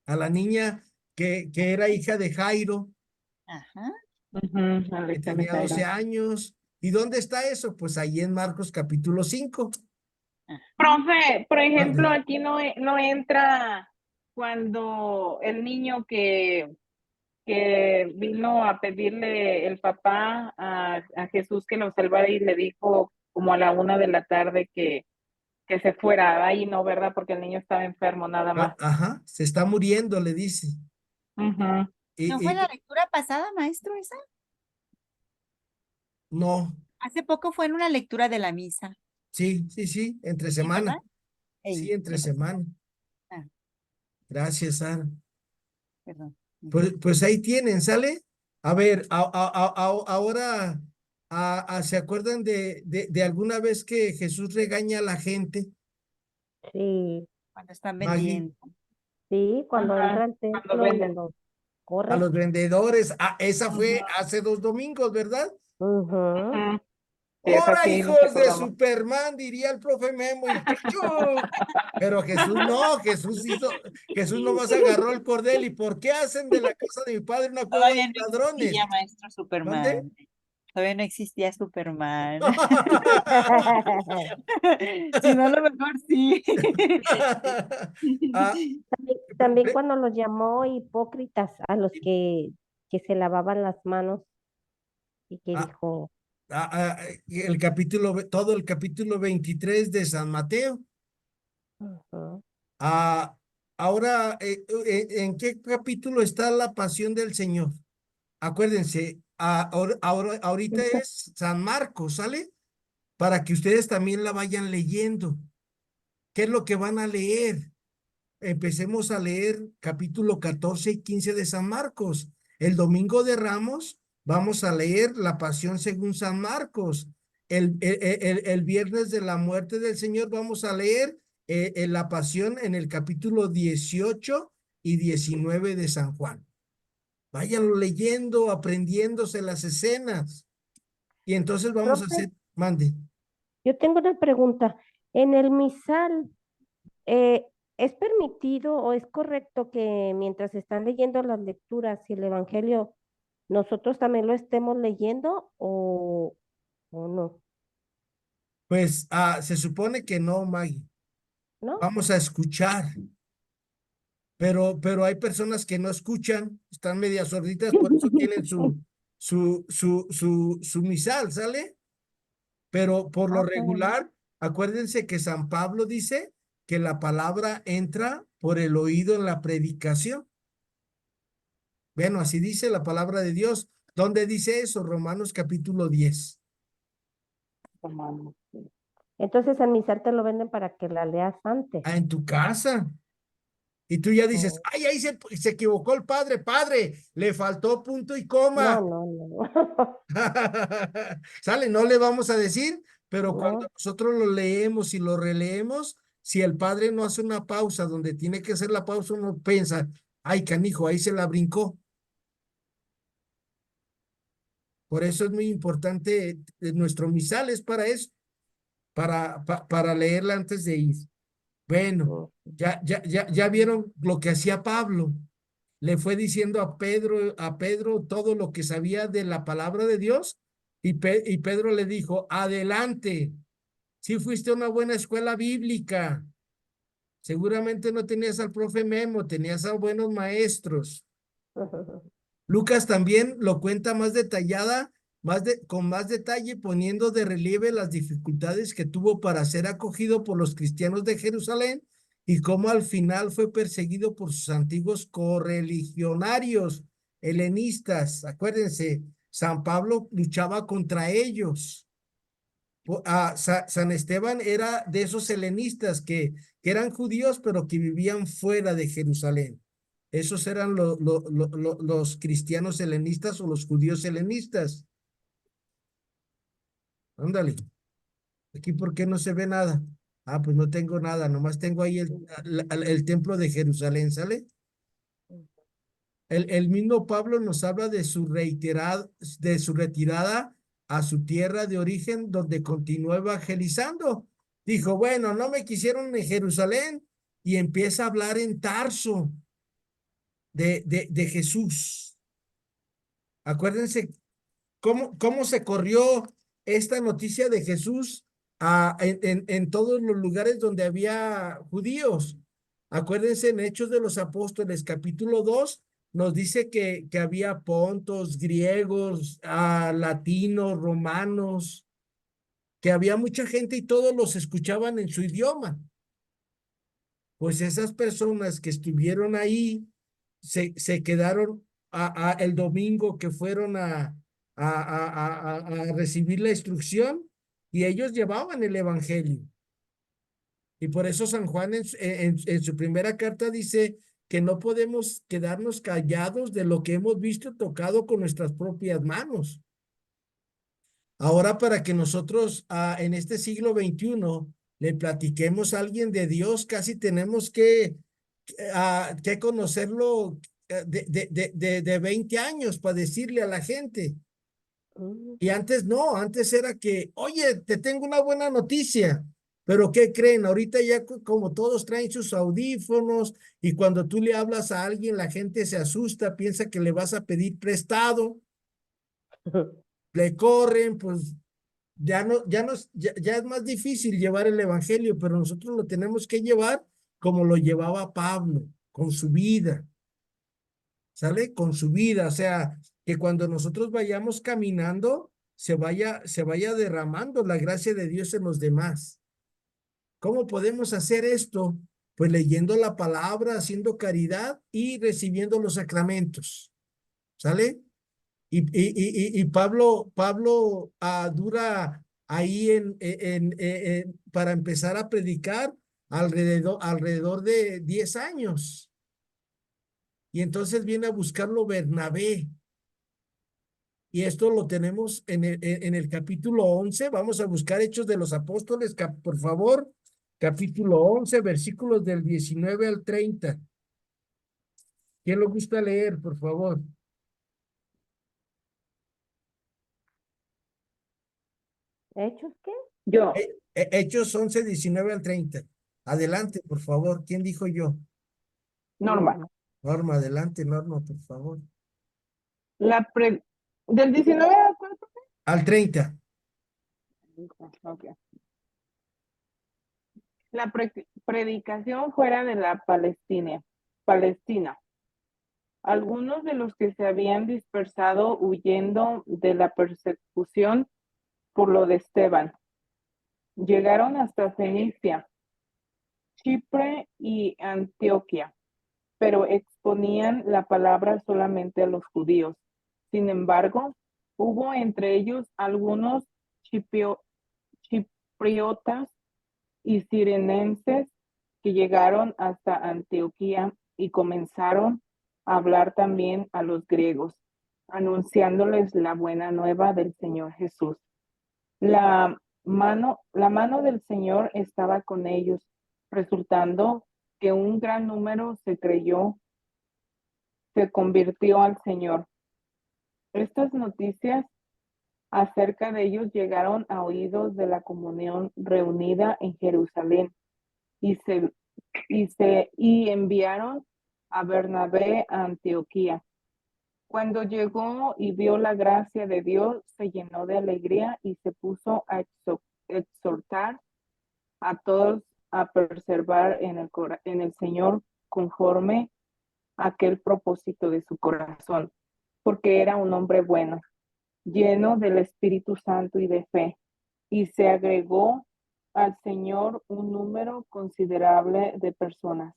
a la niña que era hija de Jairo, Ajá. que tenía 12 años. ¿Y dónde está eso? Pues ahí en Marcos capítulo 5. Profe, por ejemplo, Mande. aquí no entra cuando el niño que vino a pedirle el papá a Jesús que lo salvara y le dijo como a la 1 de la tarde que se fuera, ahí no, ¿verdad? Porque el niño estaba enfermo nada más. Ajá, se está muriendo, le dice. Ujú. ¿No fue Y la lectura pasada, maestro, esa? no, Hace poco fue en una lectura de la misa. sí, sí, sí, entre ¿Sí, semana. verdad? Sí, Ey, entre semana. ah, Gracias, Sara. perdón. Ujú. Pues ahí tienen, ¿sale? A ver, ahora, ¿se acuerdan de alguna vez que Jesús regaña a la gente, Sí, Cuando están Maggie? vendiendo. sí, cuando Ajá, entra al cuando templo y venden. los A corre. los vendedores. Ah, esa Ujú, fue hace 2 domingos, ¿verdad? Ujú. ujú. Sí, esa ¡Hora, sí nos hijos de acordamos. Superman! Diría el profe Memo y ¡pichu! Pero Jesús no, Jesús nomás agarró el cordel. ¿Y por qué hacen de la casa de mi padre una cueva Todavía de no ladrones? existía maestro ¿Mande? Superman. Todavía no existía Superman. Si no, a lo mejor sí. Ah, También cuando los llamó hipócritas a los que se lavaban las manos y que ah, dijo, todo el capítulo 23 de San Mateo. ujú, Ah, ahora, ¿en qué capítulo está la pasión del Señor? Acuérdense, ahorita es San Marcos, ¿sale? Para que ustedes también la vayan leyendo. ¿Qué es lo que van a leer? Empecemos a leer capítulo 14 y 15 de San Marcos. El domingo de Ramos vamos a leer la pasión según San Marcos. El viernes de la muerte del Señor vamos a leer la pasión en el capítulo 18 y 19 de San Juan. Váyanlo leyendo, aprendiéndose las escenas. Y entonces vamos a profe, hacer, mande. yo tengo una pregunta. En el misal, ¿es permitido o es correcto que mientras están leyendo las lecturas y el evangelio, nosotros también lo estemos leyendo o no? Pues se supone que no, Maggie. ¿No? Vamos a escuchar, pero hay personas que no escuchan, están medias sorditas, por eso tienen su misal, ¿sale? Pero por lo Ok. regular, acuérdense que San Pablo dice que la palabra entra por el oído en la predicación. Bueno, así dice la palabra de Dios. ¿Dónde dice eso? Romanos capítulo 10. Tomamos. Entonces el misal te lo venden para que la leas antes. En tu casa. Y tú ya dices, Oh, ay, ahí se equivocó el padre, padre, le faltó punto y no, coma. no, no. Sale, no le vamos a decir, pero cuando No, nosotros lo leemos y lo releemos, si el padre no hace una pausa donde tiene que hacer la pausa, uno piensa, ay, canijo, ahí se la brincó. Por eso es muy importante, nuestro misal es para eso, para leerla antes de ir. Bueno, no. ya vieron lo que hacía Pablo. Le fue diciendo a Pedro todo lo que sabía de la palabra de Dios y Pedro le dijo, adelante, Sí fuiste a una buena escuela bíblica. Seguramente no tenías al profe Memo, tenías a buenos maestros. Lucas también lo cuenta más detallada, con más detalle, poniendo de relieve las dificultades que tuvo para ser acogido por los cristianos de Jerusalén y cómo al final fue perseguido por sus antiguos correligionarios helenistas. Acuérdense, San Pablo luchaba contra ellos. San Esteban era de esos helenistas que eran judíos, pero que vivían fuera de Jerusalén. Esos eran los cristianos helenistas o los judíos helenistas. Ándale. Aquí, ¿por qué no se ve nada? Ah, pues no tengo nada, nomás tengo ahí el templo de Jerusalén, ¿sale? El mismo Pablo nos habla de de su retirada a su tierra de origen, donde continuó evangelizando. Dijo, bueno, no me quisieron en Jerusalén, y empieza a hablar en Tarso de Jesús. Acuérdense cómo se corrió esta noticia de Jesús en todos los lugares donde había judíos. Acuérdense, en Hechos de los Apóstoles, capítulo 2, nos dice que había pontos, griegos, latinos, romanos, que había mucha gente y todos los escuchaban en su idioma. Pues esas personas que estuvieron ahí se quedaron el domingo que fueron a recibir la instrucción, y ellos llevaban el evangelio. Y por eso San Juan en su primera carta dice que no podemos quedarnos callados de lo que hemos visto tocado con nuestras propias manos. Ahora, para que nosotros en este siglo XXI le platiquemos a alguien de Dios, casi tenemos que conocerlo de 20 años para decirle a la gente. Y antes no, antes era que, oye, te tengo una buena noticia, pero ¿qué creen? Ahorita ya como todos traen sus audífonos, y cuando tú le hablas a alguien, la gente se asusta, piensa que le vas a pedir prestado, le corren, pues ya es más difícil llevar el evangelio, pero nosotros lo tenemos que llevar como lo llevaba Pablo, con su vida. ¿Sale? Con su vida, o sea, que cuando nosotros vayamos caminando, se vaya derramando la gracia de Dios en los demás. ¿Cómo podemos hacer esto? Pues leyendo la palabra, haciendo caridad y recibiendo los sacramentos. ¿Sale? Y Pablo dura ahí para empezar a predicar alrededor de 10 años. Y entonces viene a buscarlo Bernabé. Y esto lo tenemos en el capítulo 11. Vamos a buscar Hechos de los Apóstoles, por favor. Capítulo 11, versículos del 19 al 30. ¿Quién lo gusta leer, por favor? ¿Hechos qué? Yo, Hechos 11, 19 al 30. Adelante, por favor. ¿Quién dijo yo? Norma. Norma, adelante, Norma, por favor. Del 19 al 4. Al 30. Ok. La predicación fuera de la Palestina. Algunos de los que se habían dispersado huyendo de la persecución por lo de Esteban llegaron hasta Fenicia, Chipre y Antioquia, pero exponían la palabra solamente a los judíos. Sin embargo, hubo entre ellos algunos chipriotas y cirenenses que llegaron hasta Antioquía y comenzaron a hablar también a los griegos, anunciándoles la buena nueva del Señor Jesús. La mano del Señor estaba con ellos, resultando que un gran número se convirtió al Señor. Estas noticias acerca de ellos llegaron a oídos de la comunión reunida en Jerusalén y enviaron a Bernabé a Antioquía. Cuando llegó y vio la gracia de Dios, se llenó de alegría y se puso a exhortar a todos a perseverar en el Señor conforme a aquel propósito de su corazón, porque era un hombre bueno, lleno del Espíritu Santo y de fe, y se agregó al Señor un número considerable de personas.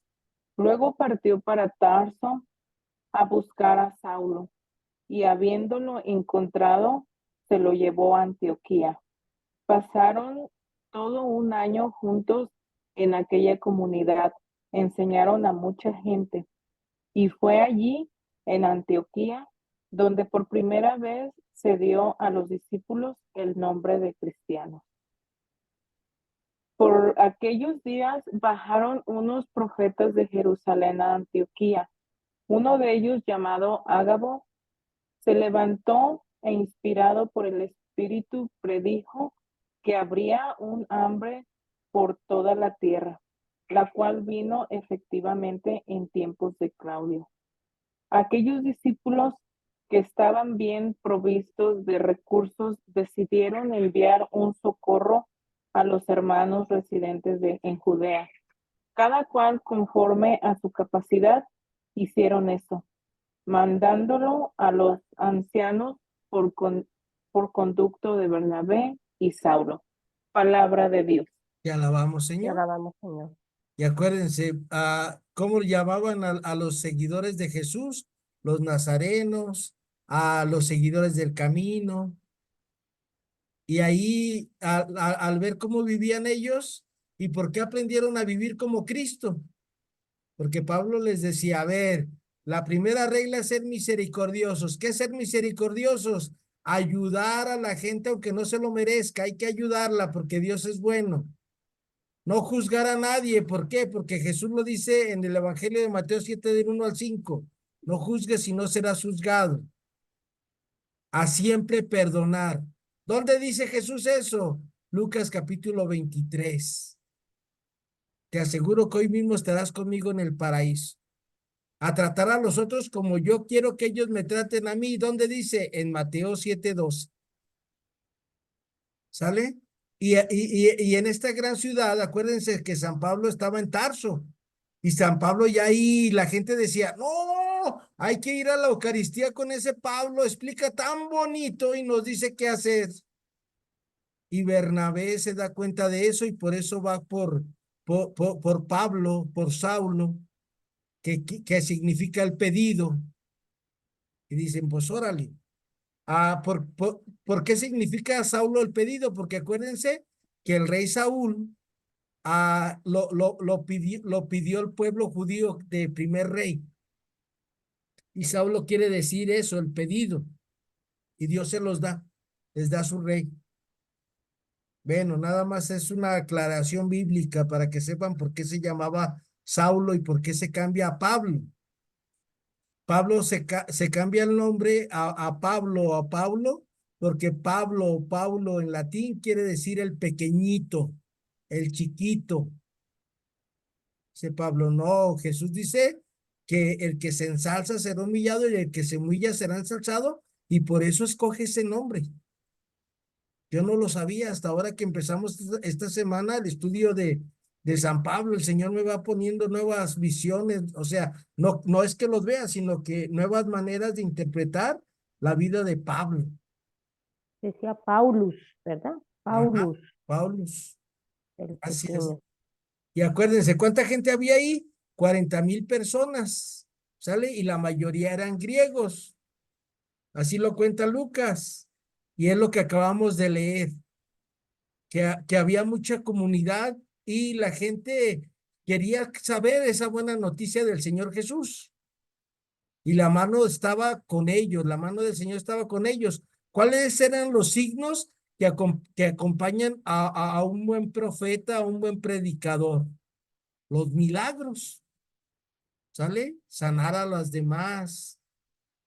Luego partió para Tarso a buscar a Saulo, y habiéndolo encontrado, se lo llevó a Antioquía. Pasaron todo un año juntos en aquella comunidad, enseñaron a mucha gente, y fue allí, en Antioquía, donde por primera vez se dio a los discípulos el nombre de cristianos. Por aquellos días bajaron unos profetas de Jerusalén a Antioquía. Uno de ellos, llamado Ágabo, se levantó e inspirado por el Espíritu predijo que habría un hambre por toda la tierra, la cual vino efectivamente en tiempos de Claudio. Aquellos discípulos que estaban bien provistos de recursos decidieron enviar un socorro a los hermanos residentes en Judea. Cada cual conforme a su capacidad hicieron eso, mandándolo a los ancianos por conducto de Bernabé y Saulo. Palabra de Dios. Te alabamos, Te Señor. alabamos, Señor. Y acuérdense, ¿cómo llamaban a los seguidores de Jesús? Los nazarenos, a los seguidores del camino. Y ahí, al ver cómo vivían ellos y por qué aprendieron a vivir como Cristo, porque Pablo les decía, a ver, la primera regla es ser misericordiosos. ¿Qué es ser misericordiosos? Ayudar a la gente aunque no se lo merezca. Hay que ayudarla porque Dios es bueno. No juzgar a nadie. ¿Por qué? Porque Jesús lo dice en el Evangelio de Mateo 7, del 1 al 5. No juzgues y no serás juzgado. A siempre perdonar. ¿Dónde dice Jesús eso? Lucas capítulo 23. Te aseguro que hoy mismo estarás conmigo en el paraíso. A tratar a los otros como yo quiero que ellos me traten a mí. ¿Dónde dice? En Mateo 7:2. ¿Sale? Y en esta gran ciudad, acuérdense que San Pablo estaba en Tarso. Y San Pablo ya ahí, la gente decía, no, hay que ir a la Eucaristía con ese Pablo, explica tan bonito y nos dice qué hacer. Y Bernabé se da cuenta de eso y por eso va por Pablo, por Saulo, que significa el pedido. Y dicen, pues órale. ¿Por qué significa Saulo el pedido? Porque acuérdense que el rey Saúl lo pidió el pueblo judío de primer rey. Y Saulo quiere decir eso, el pedido. Y Dios se los da, les da a su rey. Bueno, nada más es una aclaración bíblica para que sepan por qué se llamaba Saulo y por qué se cambia a Pablo. Pablo se cambia el nombre a Paulo, porque Pablo o Paulo en latín quiere decir el pequeñito, el chiquito. Dice Pablo, no, Jesús dice que el que se ensalza será humillado y el que se humilla será ensalzado, y por eso escoge ese nombre. Yo no lo sabía hasta ahora que empezamos esta semana el estudio de San Pablo. El Señor me va poniendo nuevas visiones, o sea, no es que los vea, sino que nuevas maneras de interpretar la vida de Pablo. Decía Paulus, ¿verdad? Ajá, Paulus, Paulus, el así es. pequeño. Y acuérdense, ¿cuánta gente había ahí? 40,000 personas, ¿sale? Y la mayoría eran griegos. Así lo cuenta Lucas. Y es lo que acabamos de leer. Que había mucha comunidad y la gente quería saber esa buena noticia del Señor Jesús. Y la mano estaba con ellos, la mano del Señor estaba con ellos. ¿Cuáles eran los signos que acompañan a un buen profeta, a un buen predicador? Los milagros, ¿sale? Sanar a las demás,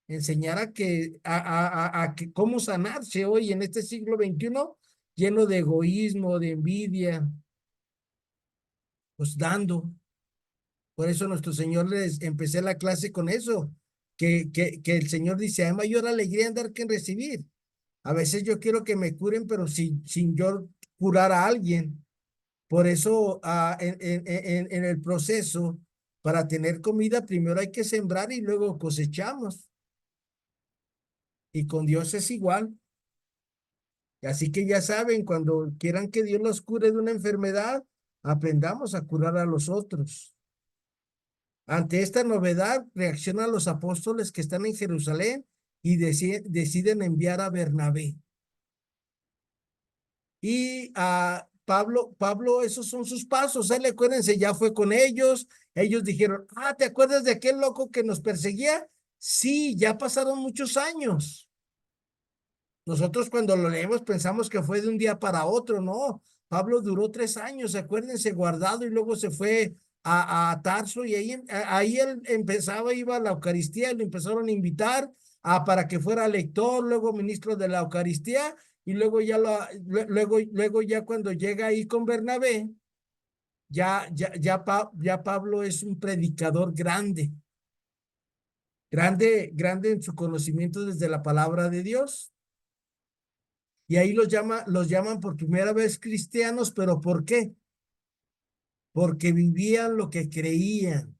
enseñar a que cómo sanarse hoy en este siglo XXI lleno de egoísmo, de envidia, pues dando. Por eso nuestro Señor les empecé la clase con eso, que el Señor dice, hay mayor alegría en dar que en recibir. A veces yo quiero que me curen, pero sin yo curar a alguien. Por eso en el proceso, para tener comida, primero hay que sembrar y luego cosechamos. Y con Dios es igual. Así que ya saben, cuando quieran que Dios los cure de una enfermedad, aprendamos a curar a los otros. Ante esta novedad, reaccionan los apóstoles que están en Jerusalén y deciden enviar a Bernabé. Y a Pablo, esos son sus pasos. Acuérdense, ya fue con ellos. Ellos dijeron, ¿te acuerdas de aquel loco que nos perseguía? Sí, ya pasaron muchos años. Nosotros cuando lo leemos pensamos que fue de un día para otro, no. Pablo duró 3 años, acuérdense, guardado y luego se fue a Tarso y ahí él empezaba, iba a la Eucaristía y lo empezaron a invitar para que fuera lector, luego ministro de la Eucaristía y luego luego ya cuando llega ahí con Bernabé, ya Pablo es un predicador grande, grande en su conocimiento desde la palabra de Dios. Y ahí los llaman por primera vez cristianos, pero ¿por qué? Porque vivían lo que creían.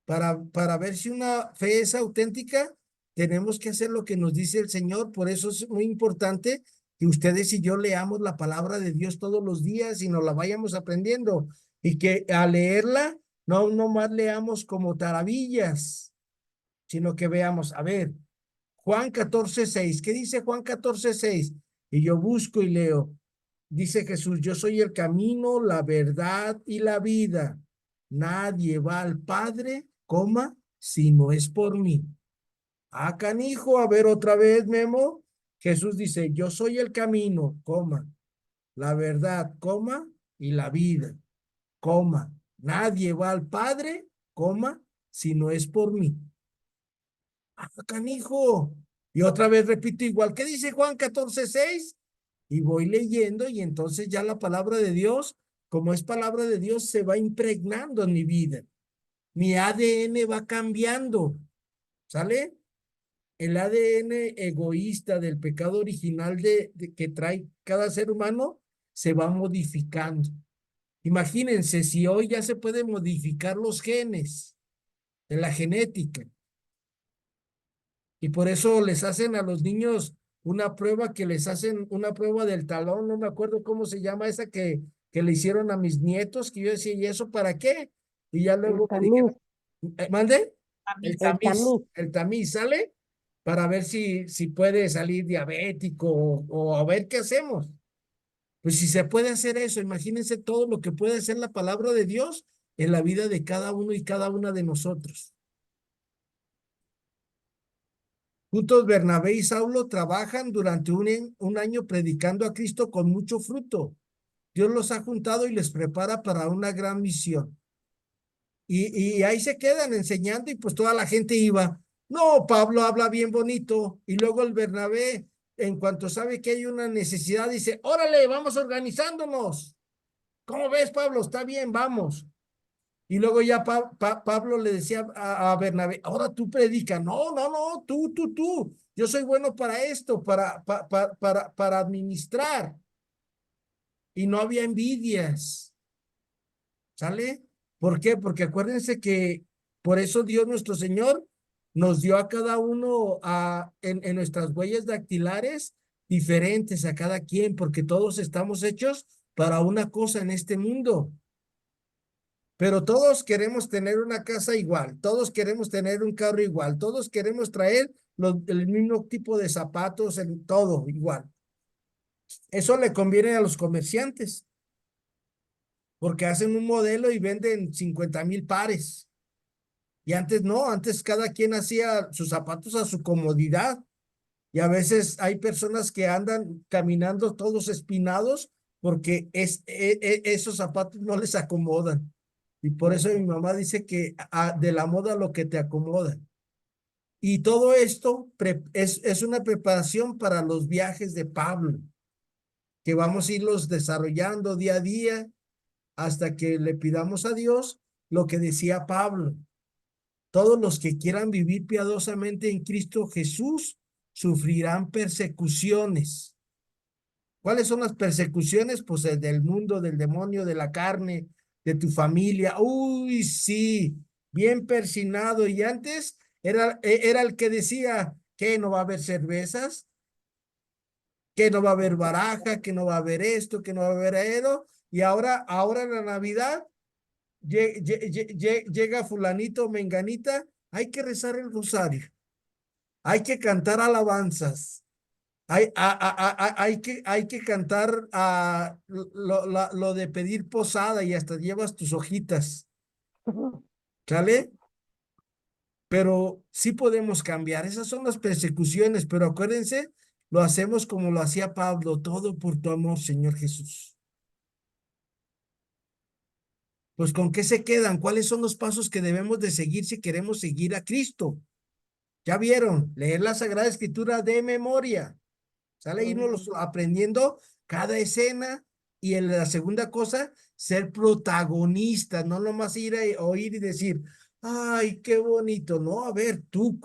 Para ver si una fe es auténtica, tenemos que hacer lo que nos dice el Señor. Por eso es muy importante que ustedes y yo leamos la palabra de Dios todos los días y nos la vayamos aprendiendo. Y que al leerla, no más leamos como taravillas, sino que veamos, a ver, Juan 14:6. ¿Qué dice Juan 14:6? Y yo busco y leo. Dice Jesús, yo soy el camino, la verdad y la vida. Nadie va al Padre, si no es por mí. Canijo, a ver otra vez, Memo. Jesús dice, yo soy el camino, la verdad, y la vida, Nadie va al Padre, si no es por mí. Canijo. Y otra vez repito igual, ¿qué dice Juan 14:6? Y voy leyendo y entonces ya la palabra de Dios, como es palabra de Dios, se va impregnando en mi vida. Mi ADN va cambiando, ¿sale? El ADN egoísta del pecado original que trae cada ser humano se va modificando. Imagínense si hoy ya se pueden modificar los genes de la genética. Y por eso les hacen a los niños una prueba una prueba del talón, no me acuerdo cómo se llama esa que le hicieron a mis nietos, que yo decía, ¿y eso para qué? Y ya El luego me tamiz, dijeron, ¿mande? El el tamiz, tamiz. el tamiz sale para ver si puede salir diabético o a ver qué hacemos. Pues si se puede hacer eso, imagínense todo lo que puede hacer la palabra de Dios en la vida de cada uno y cada una de nosotros. Juntos Bernabé y Saulo trabajan durante un año predicando a Cristo con mucho fruto. Dios los ha juntado y les prepara para una gran misión. Y ahí se quedan enseñando y pues toda la gente iba. No, Pablo habla bien bonito. Y luego el Bernabé, en cuanto sabe que hay una necesidad, dice, órale, vamos organizándonos. ¿Cómo ves, Pablo? Está bien, vamos. Y luego ya Pablo le decía a Bernabé, ahora tú predica. No, tú. Yo soy bueno para esto, para administrar. Y no había envidias. ¿Sale? ¿Por qué? Porque acuérdense que por eso Dios nuestro Señor nos dio a cada uno en nuestras huellas dactilares diferentes a cada quien, porque todos estamos hechos para una cosa en este mundo. Pero todos queremos tener una casa igual, todos queremos tener un carro igual, todos queremos traer el mismo tipo de zapatos, en todo igual. Eso le conviene a los comerciantes, porque hacen un modelo y venden 50,000 pares. Y antes no, antes cada quien hacía sus zapatos a su comodidad. Y a veces hay personas que andan caminando todos espinados porque esos zapatos no les acomodan. Y por eso mi mamá dice que de la moda lo que te acomoda. Y todo esto es una preparación para los viajes de Pablo, que vamos a irlos desarrollando día a día hasta que le pidamos a Dios lo que decía Pablo. Todos los que quieran vivir piadosamente en Cristo Jesús sufrirán persecuciones. ¿Cuáles son las persecuciones? Pues el del mundo, del demonio, de la carne, de tu familia. Uy, sí, bien persinado. Y antes era el que decía que no va a haber cervezas, que no va a haber baraja, que no va a haber esto, que no va a haber esto. Y ahora en la Navidad llega fulanito, menganita, hay que rezar el rosario, hay que cantar alabanzas. Hay que cantar lo de pedir posada y hasta llevas tus hojitas, ¿sale? Pero sí podemos cambiar. Esas son las persecuciones, pero acuérdense, lo hacemos como lo hacía Pablo, todo por tu amor, Señor Jesús. Pues ¿con qué se quedan? ¿Cuáles son los pasos que debemos de seguir si queremos seguir a Cristo? Ya vieron, leer la Sagrada Escritura de memoria. ¿Sale? Irnos aprendiendo cada escena y en la segunda cosa, ser protagonista, no nomás ir a oír y decir, ay, qué bonito, no, a ver, tú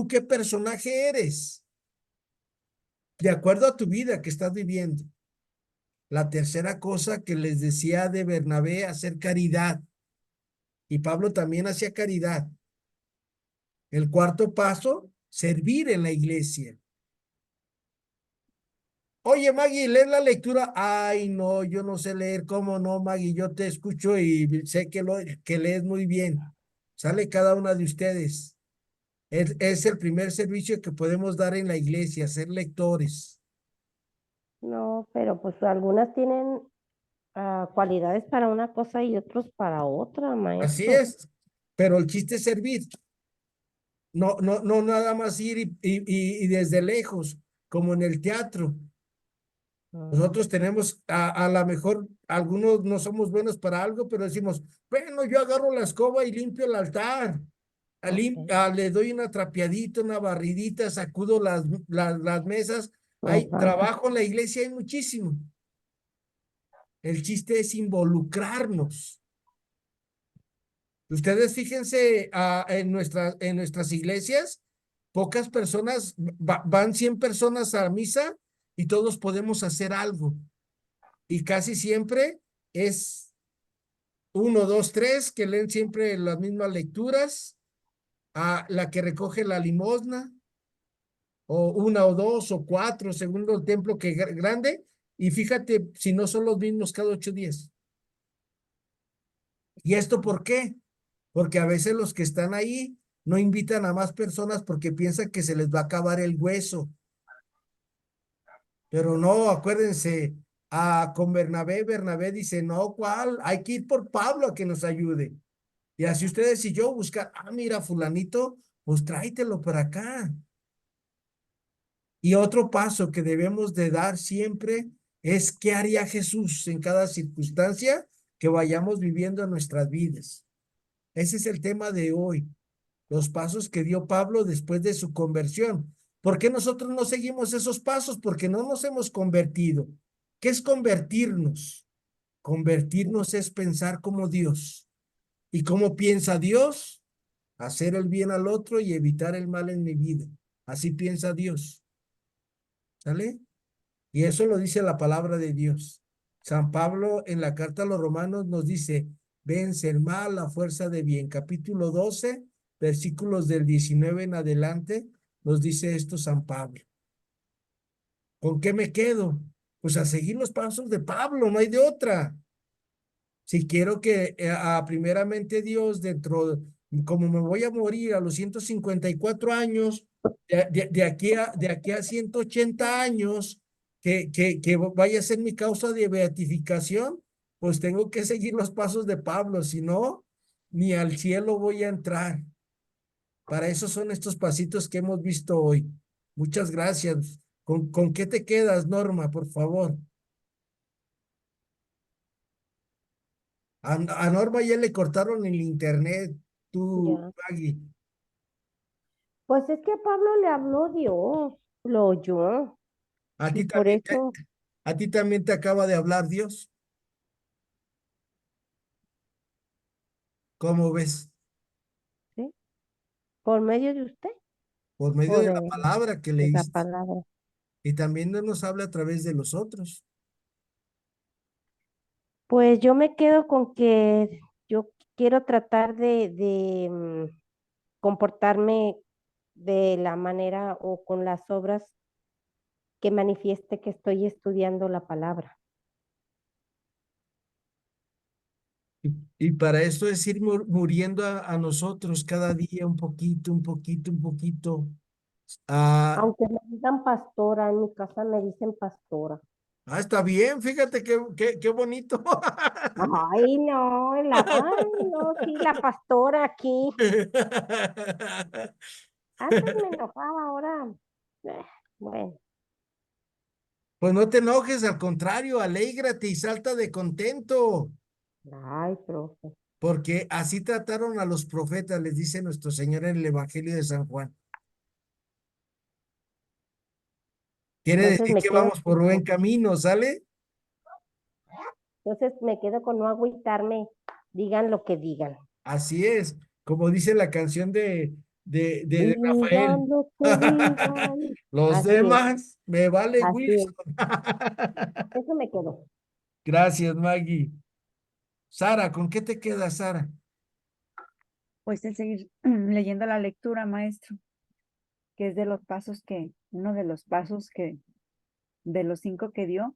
qué personaje eres, de acuerdo a tu vida que estás viviendo. La tercera cosa que les decía de Bernabé, hacer caridad, y Pablo también hacía caridad. El cuarto paso, servir en la iglesia. Oye, Maggie, ¿lees la lectura? Ay, no, yo no sé leer. ¿Cómo no, Maggie? Yo te escucho y sé que lees muy bien. Sale cada una de ustedes. Es el primer servicio que podemos dar en la iglesia, ser lectores. No, pero pues algunas tienen cualidades para una cosa y otros para otra, Así maestro. es. Pero el chiste es servir. No, no, no nada más ir y desde lejos, como en el teatro. Mm, Nosotros tenemos, a lo mejor, algunos no somos buenos para algo, pero decimos, bueno, yo agarro la escoba y limpio el altar. ok. Le doy una trapeadita, una barridita, sacudo las mesas. Hay Ajá. trabajo en la iglesia, hay muchísimo. El chiste es involucrarnos. Ustedes fíjense en nuestras iglesias, pocas personas, van 100 personas a misa y todos podemos hacer algo. Y casi siempre es uno, dos, tres que leen siempre las mismas lecturas, a la que recoge la limosna, o una o dos o cuatro, según el templo que grande, y fíjate si no son los mismos cada 8 días. ¿Y esto por qué? Porque a veces los que están ahí no invitan a más personas porque piensan que se les va a acabar el hueso. Pero no, acuérdense, con Bernabé dice, no, ¿cuál? Hay que ir por Pablo a que nos ayude. Y así ustedes y yo buscar, mira, fulanito, pues tráetelo para acá. Y otro paso que debemos de dar siempre es qué haría Jesús en cada circunstancia que vayamos viviendo en nuestras vidas. Ese es el tema de hoy, los pasos que dio Pablo después de su conversión. ¿Por qué nosotros no seguimos esos pasos? Porque no nos hemos convertido. ¿Qué es convertirnos? Convertirnos es pensar como Dios. ¿Y cómo piensa Dios? Hacer el bien al otro y evitar el mal en mi vida. Así piensa Dios. ¿Sale? Y eso lo dice la palabra de Dios. San Pablo en la carta a los romanos nos dice, vence el mal a fuerza de bien. Capítulo 12, versículos del 19 en adelante, nos dice esto San Pablo. ¿Con qué me quedo? Pues a seguir los pasos de Pablo, no hay de otra. Si quiero que primeramente Dios, como me voy a morir a los 154 años, de aquí a 180 años, que vaya a ser mi causa de beatificación, pues tengo que seguir los pasos de Pablo, si no, ni al cielo voy a entrar. Para eso son estos pasitos que hemos visto hoy. Muchas gracias. ¿Con qué te quedas, Norma, por favor? A Norma ya le cortaron el internet, tú, Ya. Maggie. Pues es que a Pablo le habló Dios, lo oyó, A y ti por también, eso, a ti también te acaba de hablar Dios. ¿Cómo ves? ¿sí? Por medio de usted, Por medio por de la palabra que esa leíste. palabra. y también no nos habla a través de los otros. Pues yo me quedo con que yo quiero tratar comportarme de la manera o con las obras que manifieste que estoy estudiando la palabra. Y para esto es ir muriendo a nosotros cada día un poquito, un poquito, un poquito. Ah, Aunque me digan pastora, en mi casa me dicen pastora. está bien, fíjate qué bonito. Ay, no, ay, no, sí, la pastora aquí. Antes me enojaba, ahora, eh, bueno, Pues no te enojes, al contrario, alégrate y salta de contento, ay, profe. porque así trataron a los profetas, les dice nuestro Señor en el Evangelio de San Juan. Quiere Entonces decir me que quedo, vamos por buen camino, ¿sale? entonces me quedo con no agüitarme, digan lo que digan. Así es, como dice la canción de Digan Rafael. lo que digan. Los demás, me vale Así es, Wilson. eso me quedó. Gracias, Maggie. Sara, ¿con qué te quedas, Sara? Pues el seguir leyendo la lectura, maestro, que es de los pasos uno de los pasos de los 5 que dio,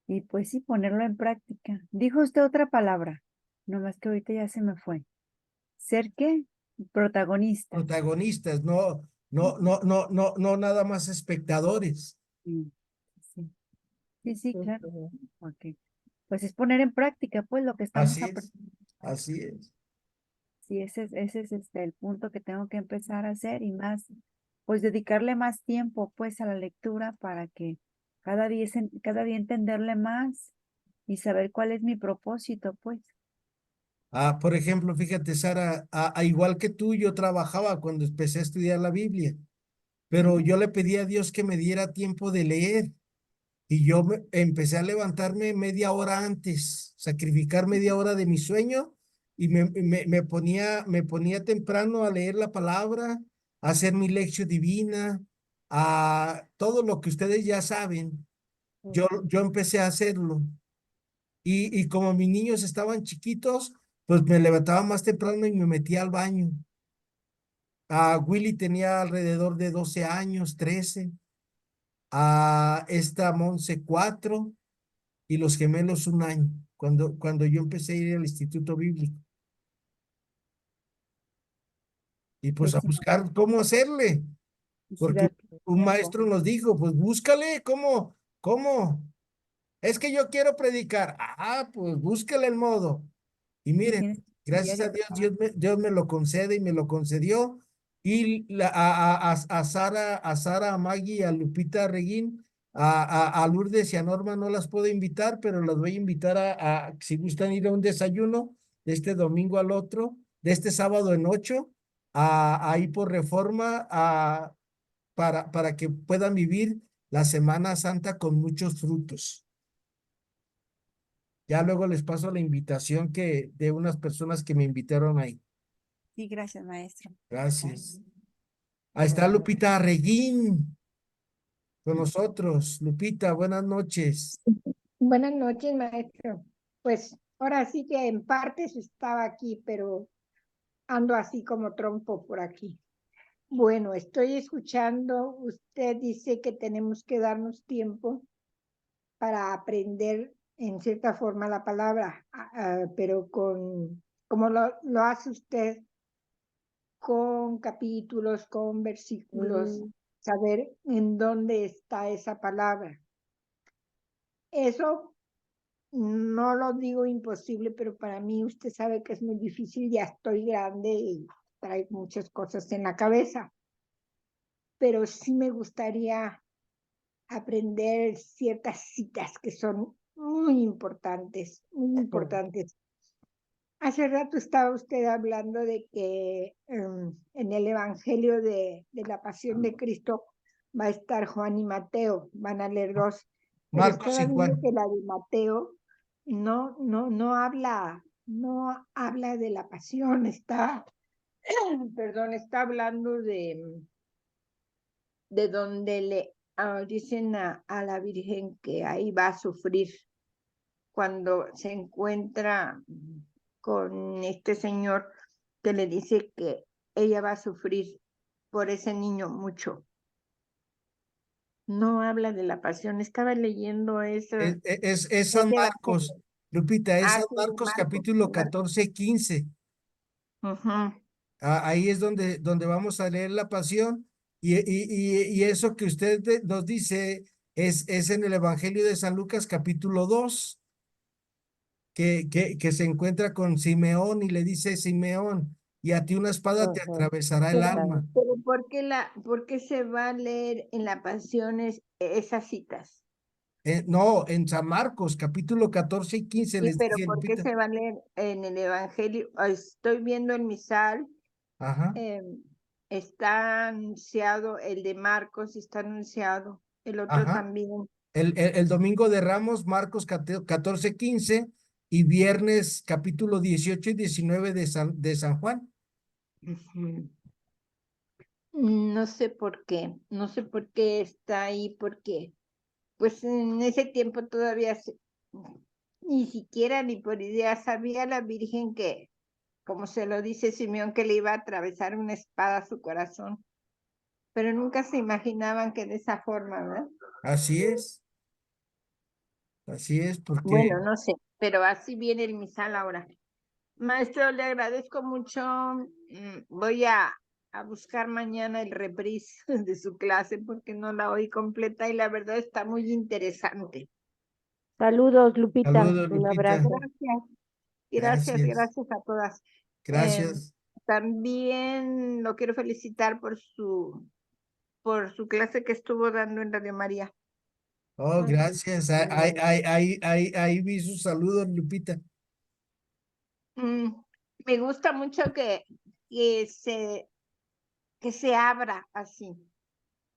y pues sí, ponerlo en práctica. Dijo usted otra palabra, nomás que ahorita ya se me fue. ¿Ser qué? Protagonista. Protagonistas, no, nada más espectadores. Sí, sí, sí, sí, claro. Ujú. Ok. Pues es poner en práctica, pues, lo que estamos Así es, aprendiendo. así es. Sí, ese es el punto que tengo que empezar a hacer y más, pues dedicarle más tiempo, pues, a la lectura para que cada día entenderle más y saber cuál es mi propósito, pues. Por ejemplo, fíjate, Sara, igual que tú, yo trabajaba cuando empecé a estudiar la Biblia, pero yo le pedí a Dios que me diera tiempo de leer. Y yo empecé a levantarme media hora antes, sacrificar media hora de mi sueño y me ponía temprano a leer la palabra, a hacer mi lección divina, a todo lo que ustedes ya saben. Yo empecé a hacerlo. Y como mis niños estaban chiquitos, pues me levantaba más temprano y me metía al baño. Willy tenía alrededor de 12 años, 13. A esta Monse 4 y los gemelos 1 año, cuando yo empecé a ir al Instituto Bíblico. Y pues Pues a sí, buscar cómo hacerle, y sí porque dar un tiempo. maestro nos dijo, pues búscale, ¿cómo? Es que yo quiero predicar. Pues búscale el modo. Y Y miren, tienes que gracias estudiar y a Dios, preparar. Dios me lo concede y me lo concedió. Y a Sara, a Maggie, a Lupita Reguín, a Lourdes y a Norma no las puedo invitar, pero las voy a invitar si gustan ir a un desayuno de este domingo al otro, de este sábado en 8, ahí por Reforma, para que puedan vivir la Semana Santa con muchos frutos. Ya luego les paso la invitación de unas personas que me invitaron ahí. Sí, gracias, maestro. Gracias. Ahí está Bueno, Lupita Reguín con nosotros. Lupita, buenas noches. Buenas noches, maestro. Pues ahora sí que en partes estaba aquí, pero ando así como trompo por aquí. Bueno, estoy escuchando, usted dice que tenemos que darnos tiempo para aprender en cierta forma la palabra, pero como lo hace usted, con capítulos, con versículos, mm, saber en dónde está esa palabra. Eso no lo digo imposible, pero para mí usted sabe que es muy difícil, ya estoy grande y traigo muchas cosas en la cabeza, pero sí me gustaría aprender ciertas citas que son muy importantes, muy importantes. Hace rato estaba usted hablando de que en el Evangelio de la Pasión de Cristo va a estar Juan y Mateo, van a leer dos, pero Marcos estaba y viendo Juan. que la de Mateo no habla de la pasión, perdón, está hablando de donde dicen a la Virgen que ahí va a sufrir cuando se encuentra con este señor que le dice que ella va a sufrir por ese niño mucho. No habla de la pasión. Estaba leyendo eso. Es San Marcos, Lupita, es San Sí, Marcos Marcos, capítulo 14, 15. Ujú. Ahí es donde vamos a leer la pasión y eso que usted nos dice es en el Evangelio de San Lucas capítulo 2, que se encuentra con Simeón y le dice, Simeón, y a ti una espada te Ujú. atravesará el alma. Pero ¿por qué se va a leer en la pasión esas citas? No, en San Marcos capítulo 14 y 15 Sí, les pero dije, ¿por qué Lupita. se va a leer en el Evangelio? Estoy viendo el misal, Ajá. está anunciado el de Marcos, está anunciado el otro Ajá. también. El domingo de Ramos, Marcos 14, 15 y viernes capítulo 18 y 19 de San Juan. Ujú. No sé por qué está ahí, porque pues en ese tiempo todavía ni siquiera ni por idea sabía la Virgen que, como se lo dice Simeón, que le iba a atravesar una espada a su corazón, pero nunca se imaginaban que de esa forma, ¿verdad? Así es, porque Bueno, no sé, pero así viene el misal ahora. Maestro, le agradezco mucho. Voy a buscar mañana el reprise de su clase porque no la oí completa y la verdad está muy interesante. Saludos, Lupita. saludos, Un Lupita. abrazo. Gracias, Gracias a todas. gracias. También lo quiero felicitar por su clase que estuvo dando en Radio María. Oh, gracias. Ahí vi sus saludos, Lupita. Me gusta mucho que se abra así,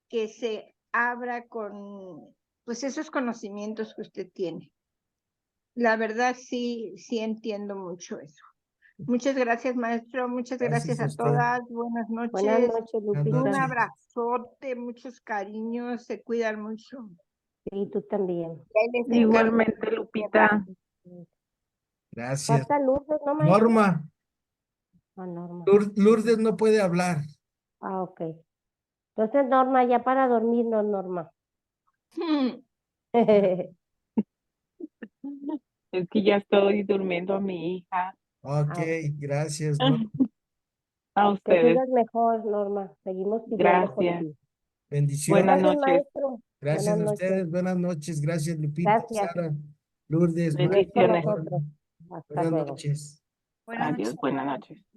que se abra con pues esos conocimientos que usted tiene. La verdad sí entiendo mucho eso. Muchas gracias, maestro. Muchas Gracias gracias a a usted. todas. Buenas Buenas noches. noches, Buenas Un Lupita. noches. abrazote, muchos cariños. Se cuidan mucho. Sí, tú también. Y ahí les encargo Igualmente, Lupita. Gracias. Falta Lourdes, ¿no, maestro? Norma, Ah, Norma. Lourdes no puede hablar. Ah, ok. Entonces, Norma, ya para dormirnos, Norma. Es que ya estoy durmiendo a mi hija. Ok, Ah, ok. gracias, Norma. A Que ustedes. sigas mejor, Norma. Seguimos pidiendo por Gracias. ti. Buenas Bendiciones. Gracias, noches. maestro. Gracias Buenas a noches. ustedes. Buenas noches. Gracias, Lupita, Gracias. Sara, Lourdes, Dios con Bendiciones. María. nosotros. Hasta Buenas luego. noches. Buenas Adiós, noches. buenas noches.